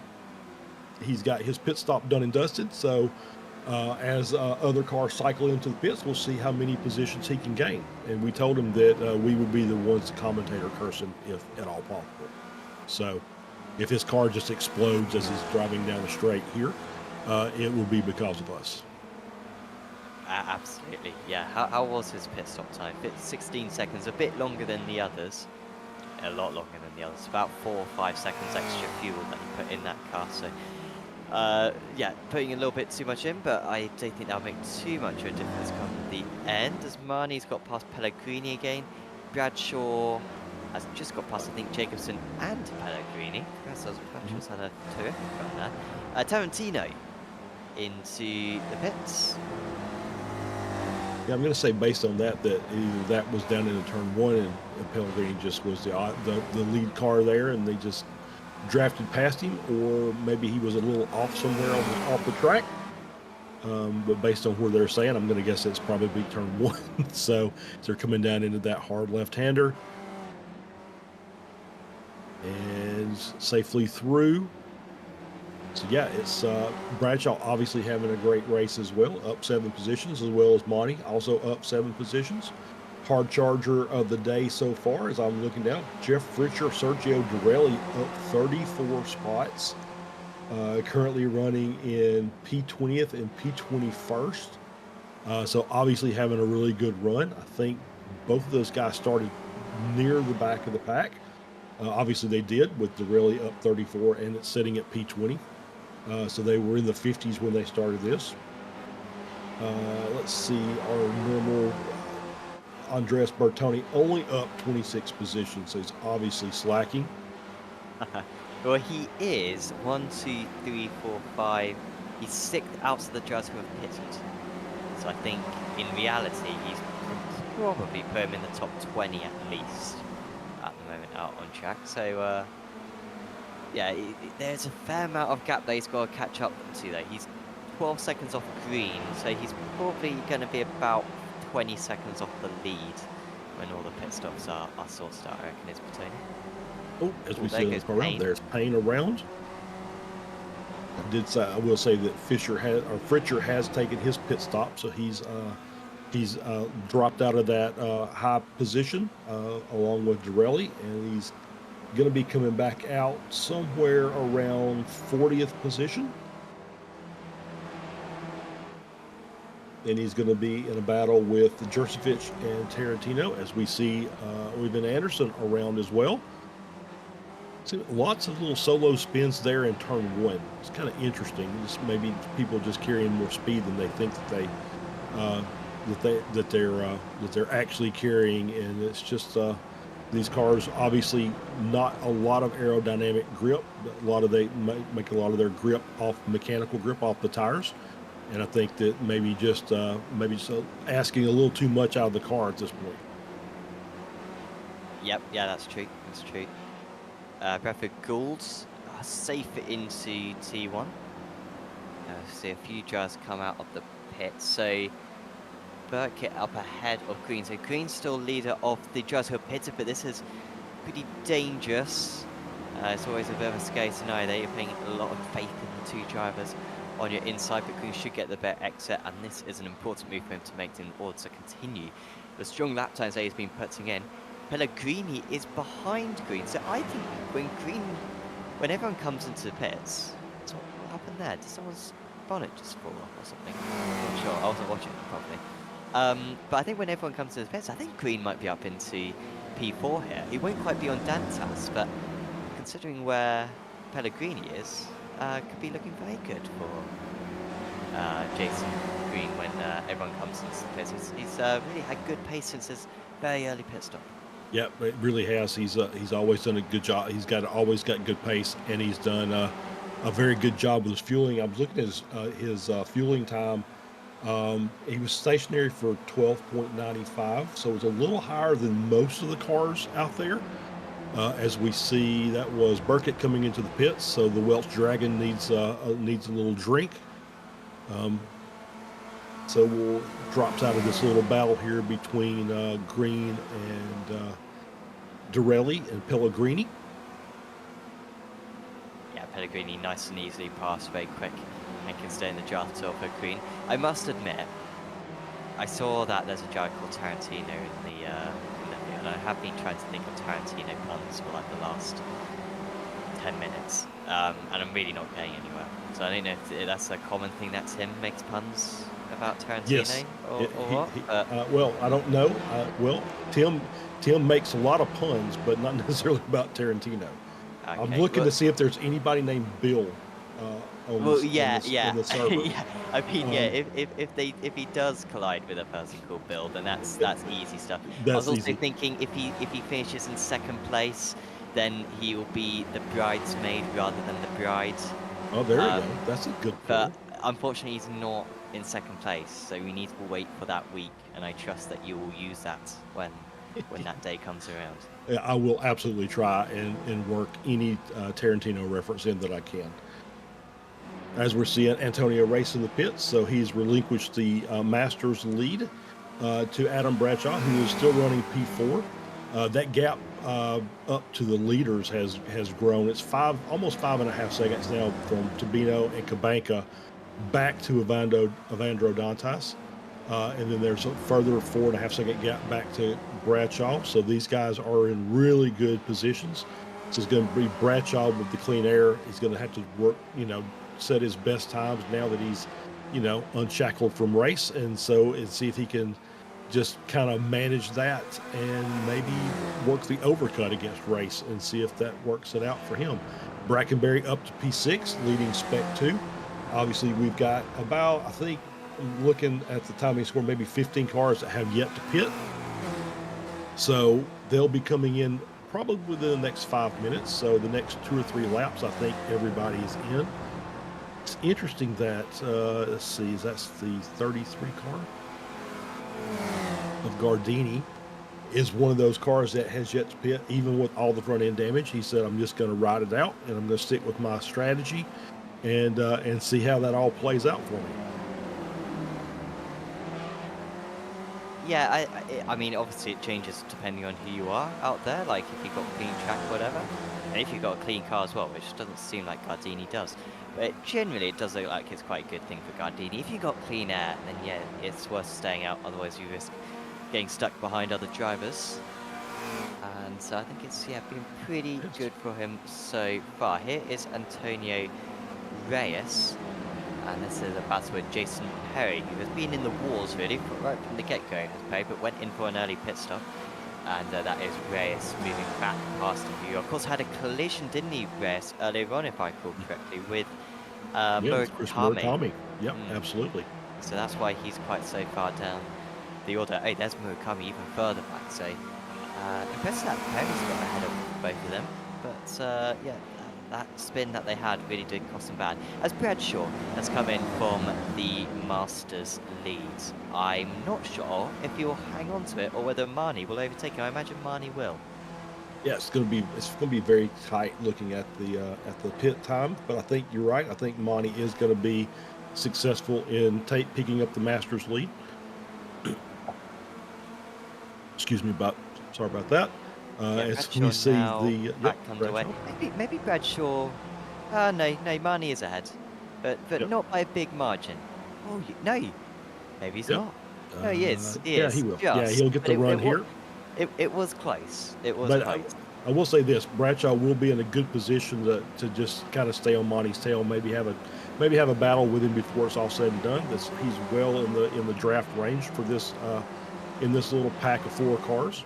pit stop done and dusted. So as other cars cycle into the pits, we'll see how many positions he can gain. And we told him that we would be the ones to commentator curse him if at all possible. So if his car just explodes as he's driving down the straight here, it will be because of us. Absolutely, yeah. How was his pit stop time? 16 seconds, a bit longer than the others. A lot longer than the others. About 4 or 5 seconds extra fuel that he put in that car. So, yeah, putting a little bit too much in, but I don't think that'll make too much of a difference come the end. As Marnie's got past Pellegrini again. Bradshaw has just got past, I think, Jacobson and Pellegrini. Bradshaw's had a terrific run there. Tarantino into the pits. Yeah, I'm going to say based on that either that was down into turn 1 and Pellegrini just was the lead car there and they just drafted past him, or maybe he was a little off somewhere off the track. But based on where they're saying, I'm going to guess it's probably turn 1. So they're coming down into that hard left-hander and safely through. So yeah, it's Bradshaw obviously having a great race as well, up 7 positions, as well as Monty also up 7 positions. Hard charger of the day so far, as I'm looking down, Jeff Fritcher, Sergio Dorelli up 34 spots, currently running in P20th and P21st. So obviously having a really good run. I think both of those guys started near the back of the pack. Obviously, they did with Dorelli up 34, and it's sitting at P20. So they were in the 50s when they started this. Let's see, our normal Andres Bertoni only up 26 positions, so he's obviously slacking. Well, he is 1, 2, 3, 4, 5. He's 6th out of the drivers who have pitted. So I think in reality, he's probably put him in the top 20 at least at the moment out on track. So yeah, there's a fair amount of gap that he's got to catch up to though. He's 12 seconds off green, so he's probably going to be about 20 seconds off the lead when all the pit stops are sourced out, I reckon, is Bertoni. Oh, as we see the car around, there's Payne around. I will say that Fritcher has taken his pit stop, so he's dropped out of that high position along with Dorelli, and he's going to be coming back out somewhere around 40th position. And he's going to be in a battle with Jurcevic and Tarantino, as we see Ruben Anderson around as well. See, lots of little solo spins there in turn 1. It's kind of interesting. Just maybe people just carrying more speed than they think that they're actually carrying, and it's just these cars obviously not a lot of aerodynamic grip. They make a lot of their grip off mechanical grip off the tires. And I think that maybe just asking a little too much out of the car at this point. Yep, yeah, that's true. That's true. Bradford Goulds safe into T1. See a few drivers come out of the pit. So Burkett up ahead of Green. So Green's still leader of the drivers who are pitted, but this is pretty dangerous. It's always a bit of a scary scenario. You're putting a lot of faith in the 2 drivers on your inside, but Green should get the better exit, and this is an important move for him to make in order to continue the strong lap times that he's been putting in. Pellegrini is behind Green, so I think when everyone comes into the pits, so what happened there? Did someone's bonnet just fall off or something? I'm not sure, I wasn't watching it properly. But I think when everyone comes to the pits, I think Green might be up into P4 here. He won't quite be on Dantas, but considering where Pellegrini is, could be looking very good for Jason Green when everyone comes into the pits. He's really had good pace since his very early pit stop. Yeah, it really has. He's always done a good job. He's always got good pace, and he's done a very good job with his fueling. I was looking at his fueling time. He was stationary for 12.95, so it was a little higher than most of the cars out there. As we see, that was Burkett coming into the pits, so the Welsh Dragon needs a little drink. So we'll drops out of this little battle here between Green and Dorelli and Pellegrini. Yeah, Pellegrini nice and easily passed, very quick, and can stay in the draft for Green. I must admit, I saw that there's a guy called Tarantino in the and I have been trying to think of Tarantino puns for like the last 10 minutes, and I'm really not getting anywhere. So I don't know if that's a common thing that Tim makes puns about Tarantino, yes. or what? Well, I don't know. Well, Tim makes a lot of puns, but not necessarily about Tarantino. Okay, I'm looking to see if there's anybody named Bill. In the server. Yeah. I mean, if he does collide with a person called Bill, then that's easy stuff. I was also thinking if he finishes in 2nd place, then he will be the bridesmaid rather than the bride. Oh, there you go. That's a good point. But unfortunately, he's not in 2nd place, so we need to wait for that week, and I trust that you will use that when that day comes around. Yeah, I will absolutely try and work any Tarantino reference in that I can. As we're seeing Antonio race in the pits, so he's relinquished the Masters lead to Adam Bradshaw, who is still running P4. That gap up to the leaders has grown. It's almost 5.5 seconds now from Tabino and Cabanca back to Evandro Dantas. And then there's a further 4.5 second gap back to Bradshaw. So these guys are in really good positions. So it's going to be Bradshaw with the clean air. He's going to have to work, set his best times now that he's, unshackled from race. And see if he can just kind of manage that and maybe work the overcut against Race and see if that works it out for him. Brackenberry up to P6, leading Spec 2. Obviously, we've got about, I think, looking at the timing score, maybe 15 cars that have yet to pit. So they'll be coming in probably within the next 5 minutes. So the next 2 or 3 laps, I think everybody's in. It's interesting that, let's see, that's the 33 car of Gardini is one of those cars that has yet to pit, even with all the front end damage. He said, I'm just going to ride it out and I'm going to stick with my strategy and see how that all plays out for me. Yeah, I mean, obviously it changes depending on who you are out there, like if you've got a clean track or whatever, and if you've got a clean car as well, which doesn't seem like Gardini does. But generally it does look like it's quite a good thing for Gardini. If you've got clean air, then yeah, it's worth staying out, otherwise you risk getting stuck behind other drivers. And so I think it's, yeah, been pretty good for him so far. Here is Antonio Reyes. And this is a battle with Jason Perry, who has been in the wars really right from the get-go, has Perry, but went in for an early pit stop. And that is Reyes moving back past him, who of course had a collision, didn't he, Reyes, earlier on, if I recall correctly, with Murakami. Yep, absolutely. So that's why he's quite so far down the order. Hey, there's Murakami even further back, so impressive that Perry's got ahead of both of them. But yeah, that spin that they had really did cost them bad. As Bradshaw has come in from the Masters lead, I'm not sure if he'll hang on to it or whether Marnie will overtake him. I imagine Marnie will. Yeah, it's going to be very tight looking at the pit time, but I think you're right. I think Monty is going to be successful in picking up the Masters lead. Excuse me, sorry about that. As we see the back underway. Maybe Bradshaw. No, Marnie is ahead, but not by a big margin. Oh no, maybe he's not. No, he is. Yeah, he will. Yeah, he'll get the run here. It was close. It was close. I will say this: Bradshaw will be in a good position to just kind of stay on Monty's tail. Maybe have a battle with him before it's all said and done. He's well in the draft range for this in this little pack of 4 cars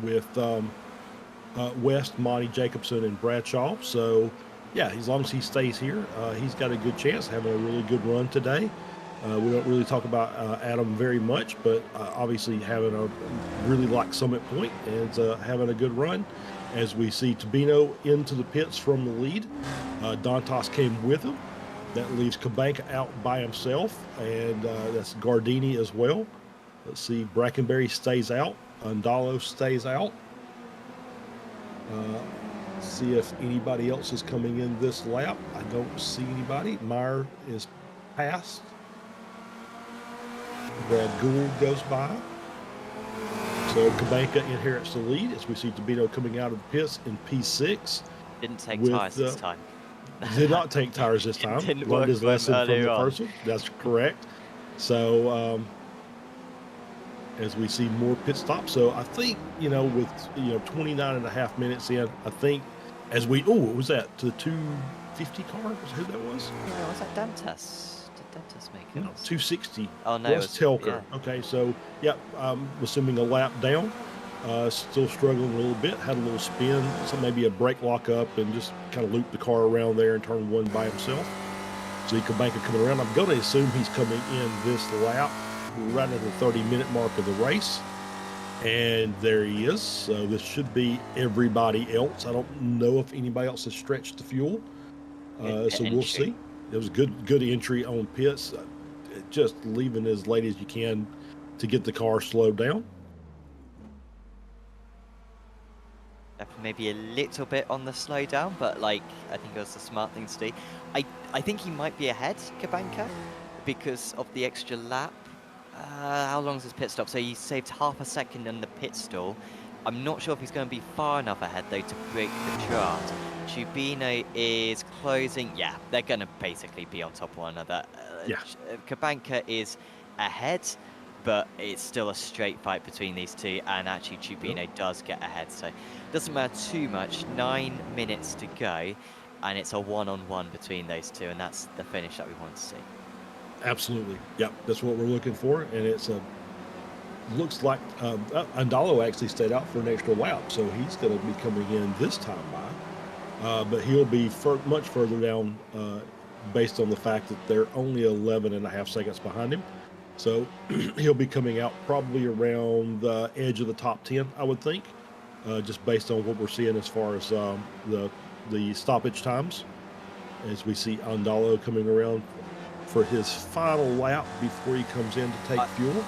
with West, Monty, Jacobson, and Bradshaw. So yeah, as long as he stays here, he's got a good chance of having a really good run today. We don't really talk about Adam very much, but obviously having a really like Summit Point and having a good run. As we see Tabino into the pits from the lead, Dantas came with him. That leaves Kabanka out by himself, and that's Gardini as well. Let's see, Brackenberry stays out. Andalo stays out. See if anybody else is coming in this lap. I don't see anybody. Meyer is passed. Brad Gould goes by. So Kabanka inherits the lead as we see Tabino coming out of the pits in P6. Didn't take tires this time. Did not take tires this time. Learned his lesson from the first one. That's correct. So as we see more pit stops. So I think, with 29 and a half minutes in, I think as we, what was that? To the 250 car? Was who that was? No, was that Dantas? Did Dantas make it? No, 260. Oh, no. Was Telker. Yeah. Okay, so, yeah, I'm assuming a lap down. Still struggling a little bit. Had a little spin. So maybe a brake lock up and just kind of loop the car around there and turn one by himself. So Kabanka coming around. I'm going to assume he's coming in this lap. We're right at the 30-minute mark of the race. And there he is. So this should be everybody else. I don't know if anybody else has stretched the fuel. So we'll see. It was good entry on pits. Just leaving as late as you can to get the car slowed down. Maybe a little bit on the slow down, but I think it was the smart thing to do. I think he might be ahead, Kabanka, because of the extra lap. How long is his pit stop? So he saved half a second in the pit stall. I'm not sure if he's going to be far enough ahead, though, to break the chart. Chubino is closing. Yeah, they're going to basically be on top of one another. Kabanka is ahead, but it's still a straight fight between these two, and actually Chubino does get ahead. So it doesn't matter too much. 9 minutes to go, and it's a one-on-one between those two, and that's the finish that we want to see. Absolutely. Yep, that's what we're looking for, and it's a looks like Andalo actually stayed out for an extra lap, so he's going to be coming in this time by. But he'll be much further down based on the fact that they're only 11 and a half seconds behind him. So he'll be coming out probably around the edge of the top 10, I would think, just based on what we're seeing as far as the stoppage times, as we see Andalo coming around for his final lap before he comes in to take fuel.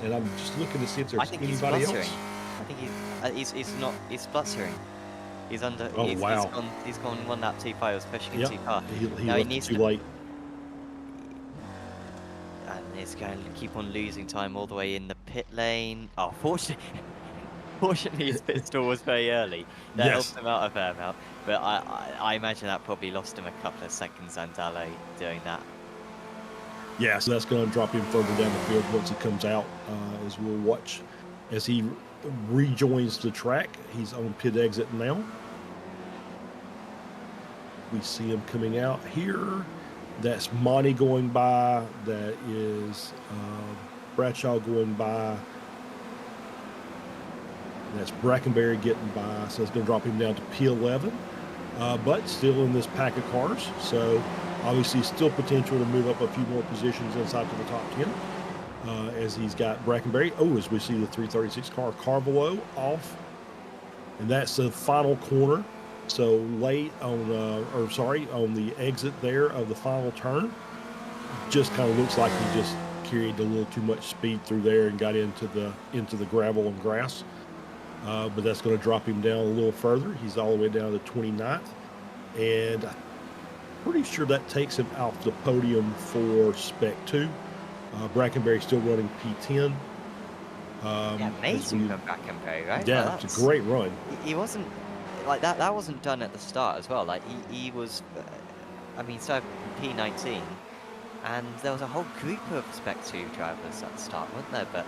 And I'm just looking to see if there's anybody else. I think he's spluttering. He's under. Oh, wow. He's gone 1 lap too far. He was pushing him too far. He now left he needs too to, late. and he's going to keep on losing time all the way in the pit lane. Oh, fortunately his pit stall was very early. That helped him out a fair amount. But I imagine that probably lost him a couple of seconds, Andalo, doing that. Yeah, so that's going to drop him further down the field once he comes out, as we'll watch as he rejoins the track. He's on pit exit now. We see him coming out here. That's Monty going by. That is Bradshaw going by. That's Brackenberry getting by. So it's going to drop him down to P11. But still in this pack of cars. So obviously still potential to move up a few more positions inside to the top 10. As he's got Brackenberry. Oh, as we see the 336 car, Carvalho off. And that's the final corner. So late on, on the exit there of the final turn. Just kind of looks like he just carried a little too much speed through there and got into the gravel and grass. But that's going to drop him down a little further. He's all the way down to 29th. And I'm pretty sure that takes him off the podium for Spec 2. Brackenberry's still running P10. Amazing for Brackenberry, right? Yeah, like, it's a great run. He wasn't, like, that wasn't done at the start as well. Like, he was, I mean, started P19, and there was a whole group of Spec 2 drivers at the start, weren't there? But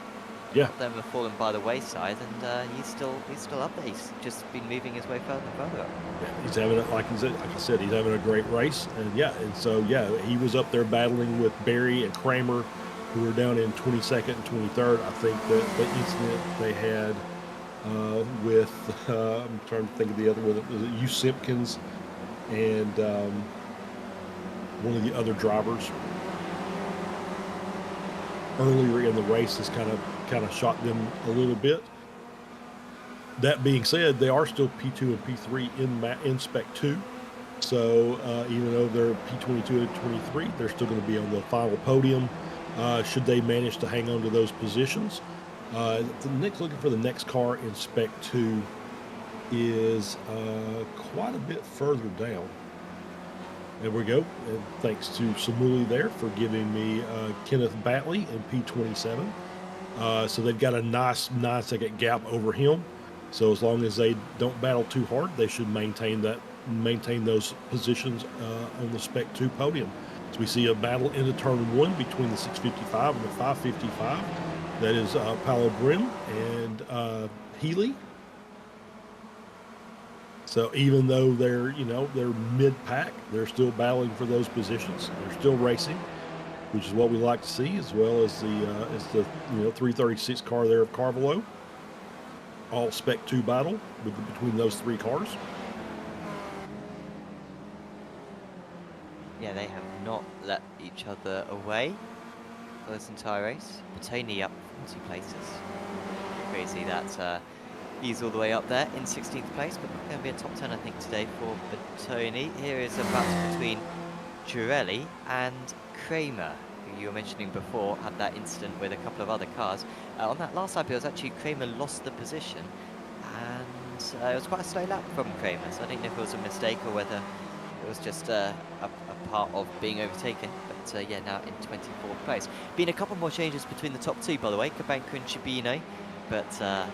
a lot of them have fallen by the wayside, and he's still up there. He's just been moving his way further and further up. Yeah, he's having it, like I said, he's having a great race, and so he was up there battling with Barry and Kramer, who were down in 22nd and 23rd. I think that the incident they had with I'm trying to think of the other one. Was it Hugh Simpkins and one of the other drivers earlier in the race has kind of shot them a little bit. That being said, they are still P2 and P3 in Spec 2. So even though they're P22 and 23, they're still going to be on the final podium should they manage to hang on to those positions. Looking for the next car in Spec 2 is quite a bit further down. There we go. And thanks to Samuli there for giving me Kenneth Batley in P27. So they've got a nice 9-second gap over him. So as long as they don't battle too hard, they should maintain those positions on the Spec 2 podium. So we see a battle into turn 1 between the 655 and the 555. That is Paolo Brim and Healy. So even though they're mid-pack, they're still battling for those positions. They're still racing, which is what we like to see, as well as the 336 car there of Carvalho. All Spec 2 battle between those three cars. Yeah, they have not let each other away for this entire race. Tony up 40 places. Crazy that he's all the way up there in 16th place, but going to be a top 10, I think, today for Tony. Here is a battle between Girelli and Kramer, who you were mentioning before, had that incident with a couple of other cars. On that last lap, it was actually Kramer lost the position, and it was quite a slow lap from Kramer, so I don't know if it was a mistake or whether it was just a part of being overtaken. But yeah, now in 24th place. Been a couple more changes between the top two, by the way, Kabanka and Chibino, but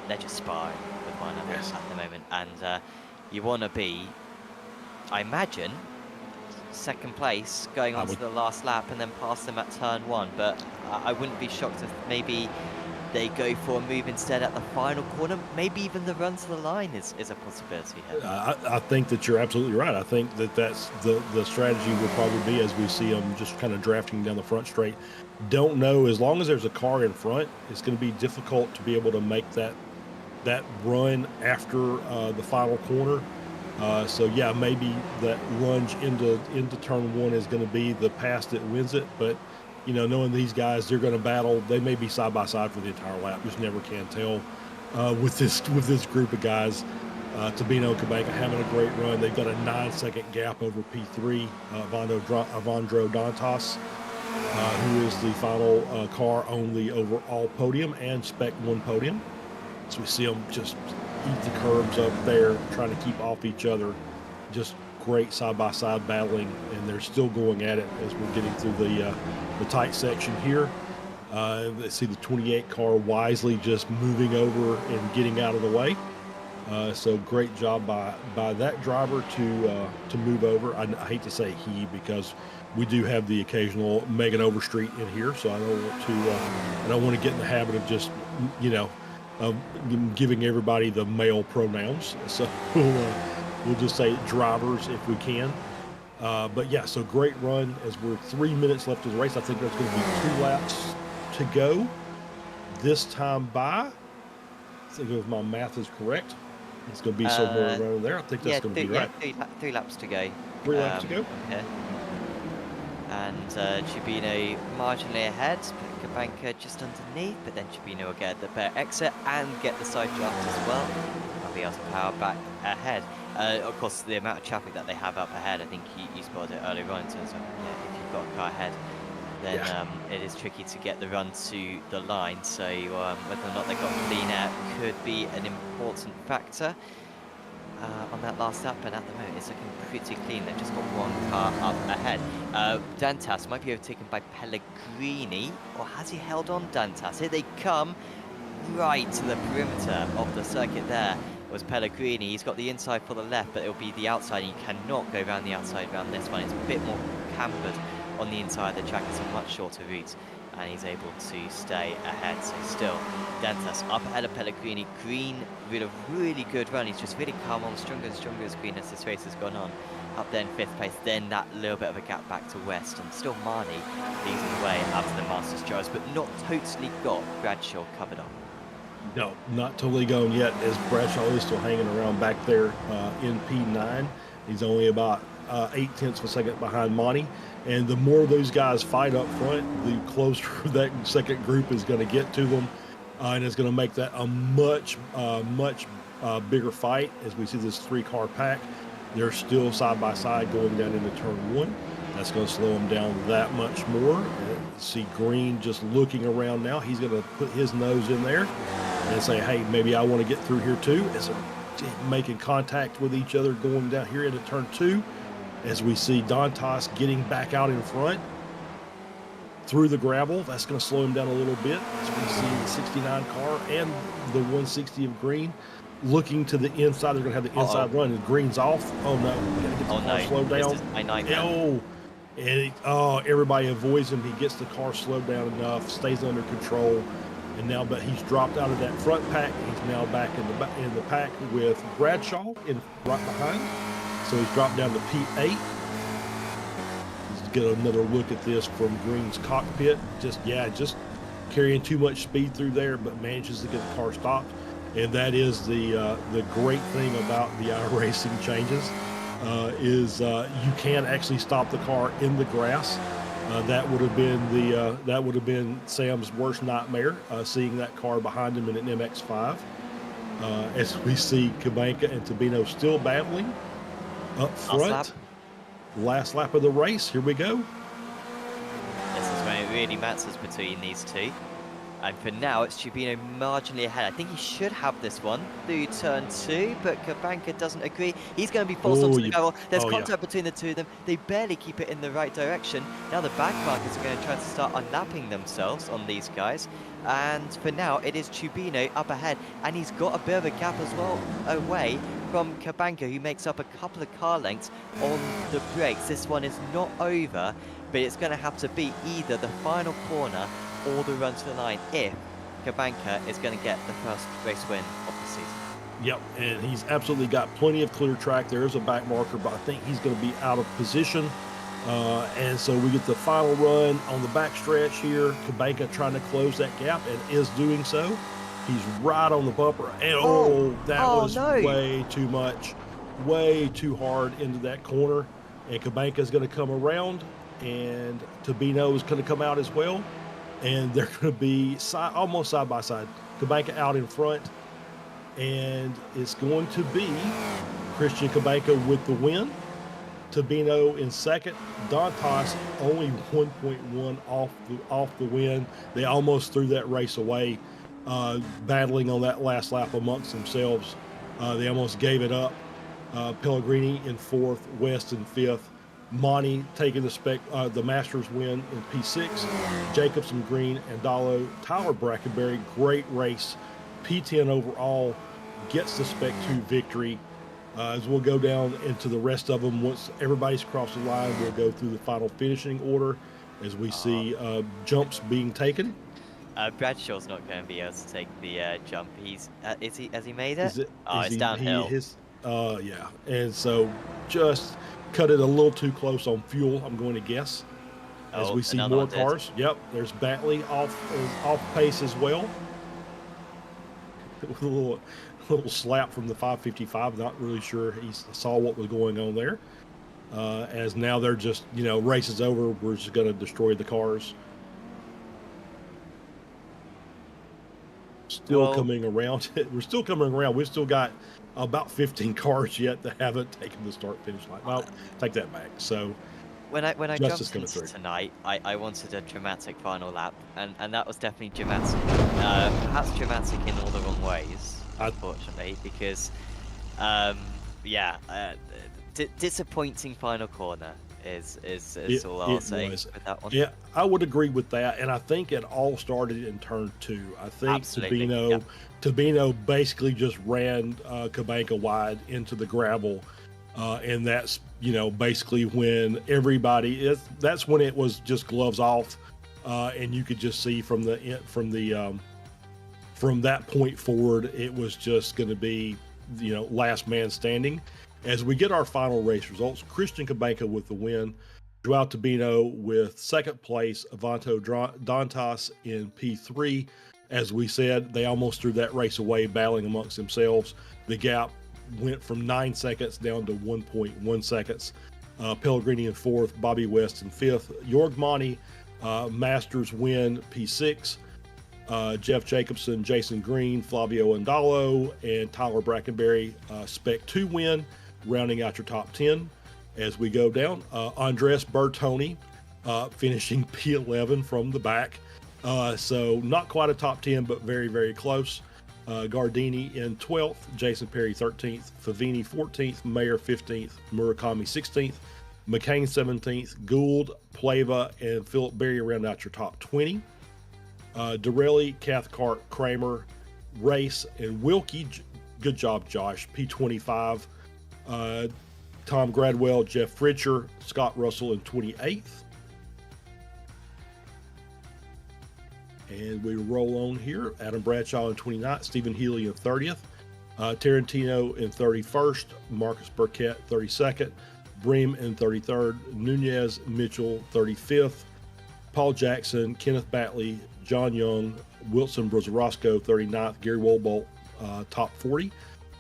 they're just sparring with one another at the moment. And you want to be, I imagine, second place going on to the last lap and then pass them at turn 1. But I wouldn't be shocked if maybe they go for a move instead at the final corner. Maybe even the run to the line is a possibility here. I think that you're absolutely right. I think that that's the strategy will probably be as we see them just kind of drafting down the front straight. Don't know, as long as there's a car in front, it's going to be difficult to be able to make that run after the final corner. So yeah, maybe that lunge into turn one is going to be the pass that wins it. But you know, knowing these guys, they're going to battle. They may be side by side for the entire lap. Just never can tell with this group of guys. Tabino and Cabanca having a great run. They've got a 9-second gap over P3. Avandro Dantas, who is the final car on the overall podium and Spec 1 podium. So we see them just eat the curbs up there, trying to keep off each other. Just great side-by-side battling, and they're still going at it as we're getting through the tight section here. Let's see the 28 car wisely just moving over and getting out of the way. So great job by that driver to move over. I hate to say he, because we do have the occasional Megan Overstreet in here, so I don't want to get in the habit of just, you know, giving everybody the male pronouns. So we'll just say drivers if we can. But yeah, so great run as we're 3 minutes left of the race. I think there's going to be 2 laps to go this time by. I think if my math is correct, it's going to be somewhere around there. I think that's going to be right. Yeah, 3 laps to go. 3 laps to go. Yeah. And Chibino marginally ahead, but Cabanca just underneath, but then Chibino will get the better exit and get the side draft as well. I'll be able to power back ahead. Of course, the amount of traffic that they have up ahead, I think you spotted it earlier on in terms of, if you've got a car ahead, then it is tricky to get the run to the line. So whether or not they got clean air could be an important factor on that last lap, and at the moment it's looking pretty clean. They've just got 1 car up ahead. Dantas might be overtaken by Pellegrini, or has he held on Dantas? Here they come, right to the perimeter of the circuit there. Was Pellegrini. He's got the inside for the left, but it'll be the outside, and you cannot go around the outside around this one. It's a bit more cambered on the inside of the track. It's a much shorter route, and he's able to stay ahead. So still, Dantas up ahead of Pellegrini. Green with a really good run. He's just really come on stronger and stronger as Green as this race has gone on. Up there in 5th place, then that little bit of a gap back to West, and still Marnie leading the way out to the Masters Jars, but not totally got Bradshaw covered up. No, not totally gone yet, as Bradshaw is still hanging around back there in P9. He's only about 0.8 of a second behind Monty. And the more those guys fight up front, the closer that second group is going to get to them. And it's going to make that a much bigger fight as we see this 3-car pack. They're still side by side going down into turn 1. That's going to slow him down that much more. See Green just looking around now. He's going to put his nose in there and say, hey, maybe I want to get through here too. As making contact with each other going down here into turn 2. As we see Dantas getting back out in front through the gravel. That's going to slow him down a little bit. As we see the 69 car and the 160 of Green looking to the inside. They're going to have the inside run, and Green's off. Oh no, we got to get the car slowed down. Everybody avoids him. He gets the car slowed down enough, stays under control, and now, but he's dropped out of that front pack. He's now back in the pack with Bradshaw right behind. So he's dropped down to P8. Let's get another look at this from Green's cockpit. Just carrying too much speed through there, but manages to get the car stopped. And that is the great thing about the iRacing changes. You can actually stop the car in the grass. That would have been Sam's worst nightmare, seeing that car behind him in an MX-5. As we see Cabanca and Tabino still battling up front. Last lap of the race. Here we go. This is when it really matters between these two. And for now, it's Chibino marginally ahead. I think he should have this one through turn 2, but Cabanca doesn't agree. He's going to be forced onto the gravel. There's contact between the two of them. They barely keep it in the right direction. Now the back markers are going to try to start unlapping themselves on these guys. And for now, it is Chibino up ahead. And he's got a bit of a gap as well away from Cabanca, who makes up a couple of car lengths on the brakes. This one is not over, but it's going to have to be either the final corner or the run to the line if Kabanka is going to get the first race win of the season. Yep, and he's absolutely got plenty of clear track. There is a back marker, but I think he's going to be out of position. And so we get the final run on the back stretch here. Kabanka trying to close that gap and is doing so. He's right on the bumper. And that was way too much, way too hard into that corner. And Kabanka is going to come around, and Tabino is going to come out as well. And they're going to be almost side by side. Kabanka out in front. And it's going to be Christian Kabanka with the win. Tabino in second. Dantas only 1.1 off the win. They almost threw that race away, battling on that last lap amongst themselves. They almost gave it up. Pellegrini in fourth, West in fifth. Monty taking the Masters win in P6. Jacobson, Green, and Dallo. Tyler Brackenberry, great race. P10 overall, gets the Spec 2 victory. As we'll go down into the rest of them, once everybody's crossed the line, we'll go through the final finishing order as we see jumps being taken. Bradshaw's not going to be able to take the jump. Has he made it? It's he, downhill. Yeah, and so just cut it a little too close on fuel, I'm going to guess. As we see more cars. Yep, there's Batley off pace as well. With a little slap from the 555. Not really sure he saw what was going on there. As now they're just, race is over. We're just going to destroy the cars. Coming around. We're still coming around. We've still got about 15 cars yet that haven't taken the start finish line. Well, take that back. So when I jumped into tonight, I wanted a dramatic final lap, and that was definitely dramatic. Perhaps dramatic in all the wrong ways, unfortunately, because disappointing final corner is all I'll say with that one. Yeah, I would agree with that, and I think it all started in turn 2. I think Tabino basically just ran Kabanka wide into the gravel, and that's basically when that's when it was just gloves off, and you could just see from that point forward, it was just going to be last man standing. As we get our final race results, Christian Kabanka with the win, Joao Tabino with second place, Avanto Dantas in P3. As we said, they almost threw that race away, battling amongst themselves. The gap went from 9 seconds down to 1.1 seconds. Pellegrini in fourth, Bobby West in fifth. Jorg Monty, Masters win, P6. Jeff Jacobson, Jason Green, Flavio Andallo, and Tyler Brackenberry, Spec 2 win, rounding out your top 10. As we go down, Andres Bertoni finishing P11 from the back. So not quite a top 10, but very, very close. Gardini in 12th, Jason Perry 13th, Favini 14th, Mayer 15th, Murakami 16th, McCain 17th, Gould, Pleva, and Philip Berry round out your top 20. Dorelli, Cathcart, Kramer, Race, and Wilkie. Good job, Josh. P25. Tom Gradwell, Jeff Fritcher, Scott Russell in 28th. And we roll on here. Adam Bradshaw in 29th, Stephen Healy in 30th, Tarantino in 31st, Marcus Burkett 32nd, Bream in 33rd, Nunez Mitchell 35th, Paul Jackson, Kenneth Batley, John Young, Wilson Brozarosco 39th, Gary Wolbolt top 40,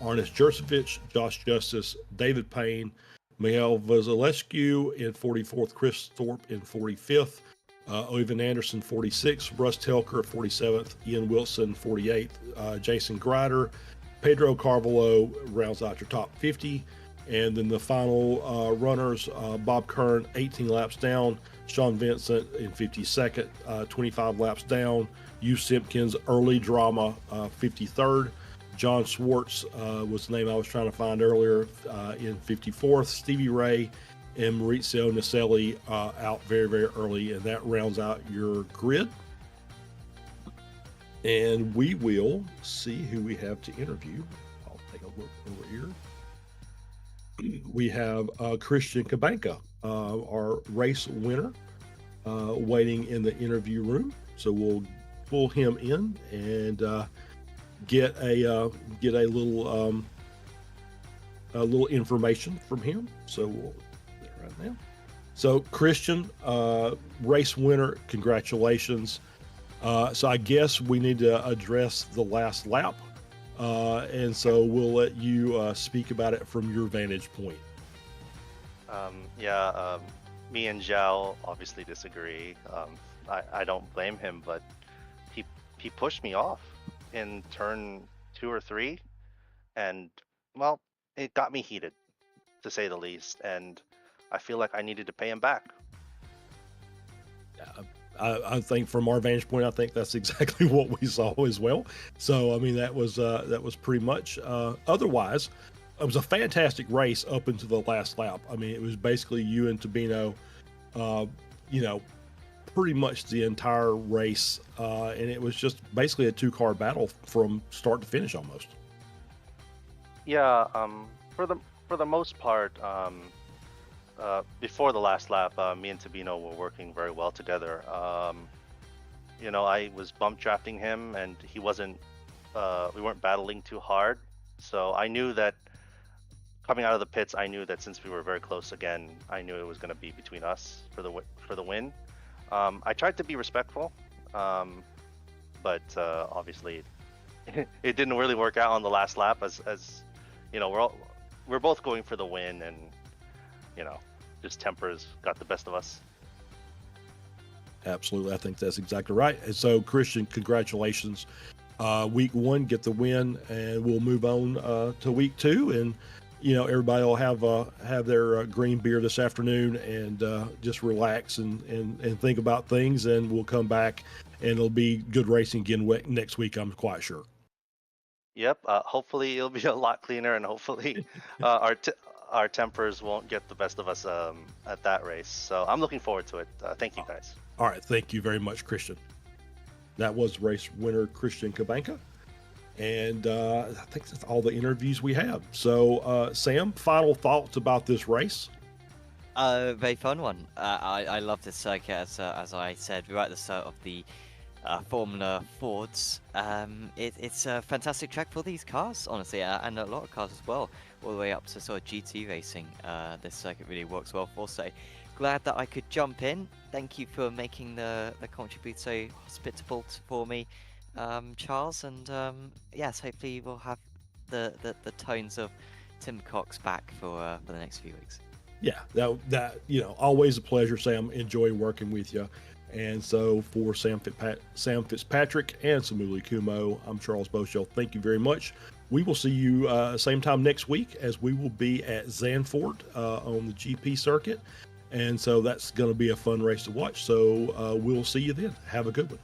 Arnis Jurcevic, Josh Justice, David Payne, Miguel Vasilescu in 44th, Chris Thorpe in 45th, Ivan Anderson 46th, Russ Telker 47th, Ian Wilson 48th, Jason Grider, Pedro Carvalho rounds out your top 50, and then the final runners, Bob Kern 18 laps down, Sean Vincent in 52nd, 25 laps down, Hugh Simpkins early drama 53rd, John Swartz was the name I was trying to find earlier in 54th, Stevie Ray and Maurizio Naselli out very, very early, and that rounds out your grid. And we will see who we have to interview. I'll take a look over here. We have Christian Kabanka, our race winner, waiting in the interview room. So we'll pull him in and get a little information from him. So we'll do that right now. So Christian, race winner, congratulations. So I guess we need to address the last lap, and so we'll let you speak about it from your vantage point. Me and Zhao obviously disagree. I don't blame him, but he pushed me off in turn 2 or 3, and well, it got me heated, to say the least, and I feel like I needed to pay him back. I think from our vantage point, I think that's exactly what we saw as well. So I mean, that was pretty much. Otherwise, it was a fantastic race up into the last lap. I mean, it was basically you and Tabino, pretty much the entire race, and it was just basically a 2-car battle from start to finish almost. Yeah, for the most part, before the last lap, me and Tabino were working very well together. I was bump drafting him, and he wasn't. We weren't battling too hard, so I knew that coming out of the pits, I knew that since we were very close again, I knew it was going to be between us for the win. I tried to be respectful, but obviously it didn't really work out on the last lap. As we're both going for the win, and just tempers got the best of us. Absolutely, I think that's exactly right. And so, Christian, congratulations. Week 1, get the win, and we'll move on to week 2, and everybody will have their green beer this afternoon and just relax and think about things, and we'll come back and it'll be good racing again next week, I'm quite sure. Yep. Hopefully it'll be a lot cleaner, and hopefully our tempers won't get the best of us at that race. So I'm looking forward to it. Thank you, guys. All right. Thank you very much, Christian. That was race winner Christian Kabanka. And I think that's all the interviews we have. So, Sam, final thoughts about this race? Very fun one. I love this circuit, as I said right at the start of the Formula Fords. It's a fantastic track for these cars, honestly, and a lot of cars as well, all the way up to sort of GT racing. This circuit really works well for. So glad that I could jump in. Thank you for making the contribute so hospitable for me, Charles. And yes, hopefully we'll have the tones of Tim Cox back for the next few weeks. Yeah, that always a pleasure, Sam. Enjoy working with you. And so for Sam Fitzpatrick and Samuli Kumo, I'm Charles Beauchel. Thank you very much. We will see you same time next week, as we will be at Zandvoort on the GP circuit. And so that's going to be a fun race to watch. So we'll see you then. Have a good one.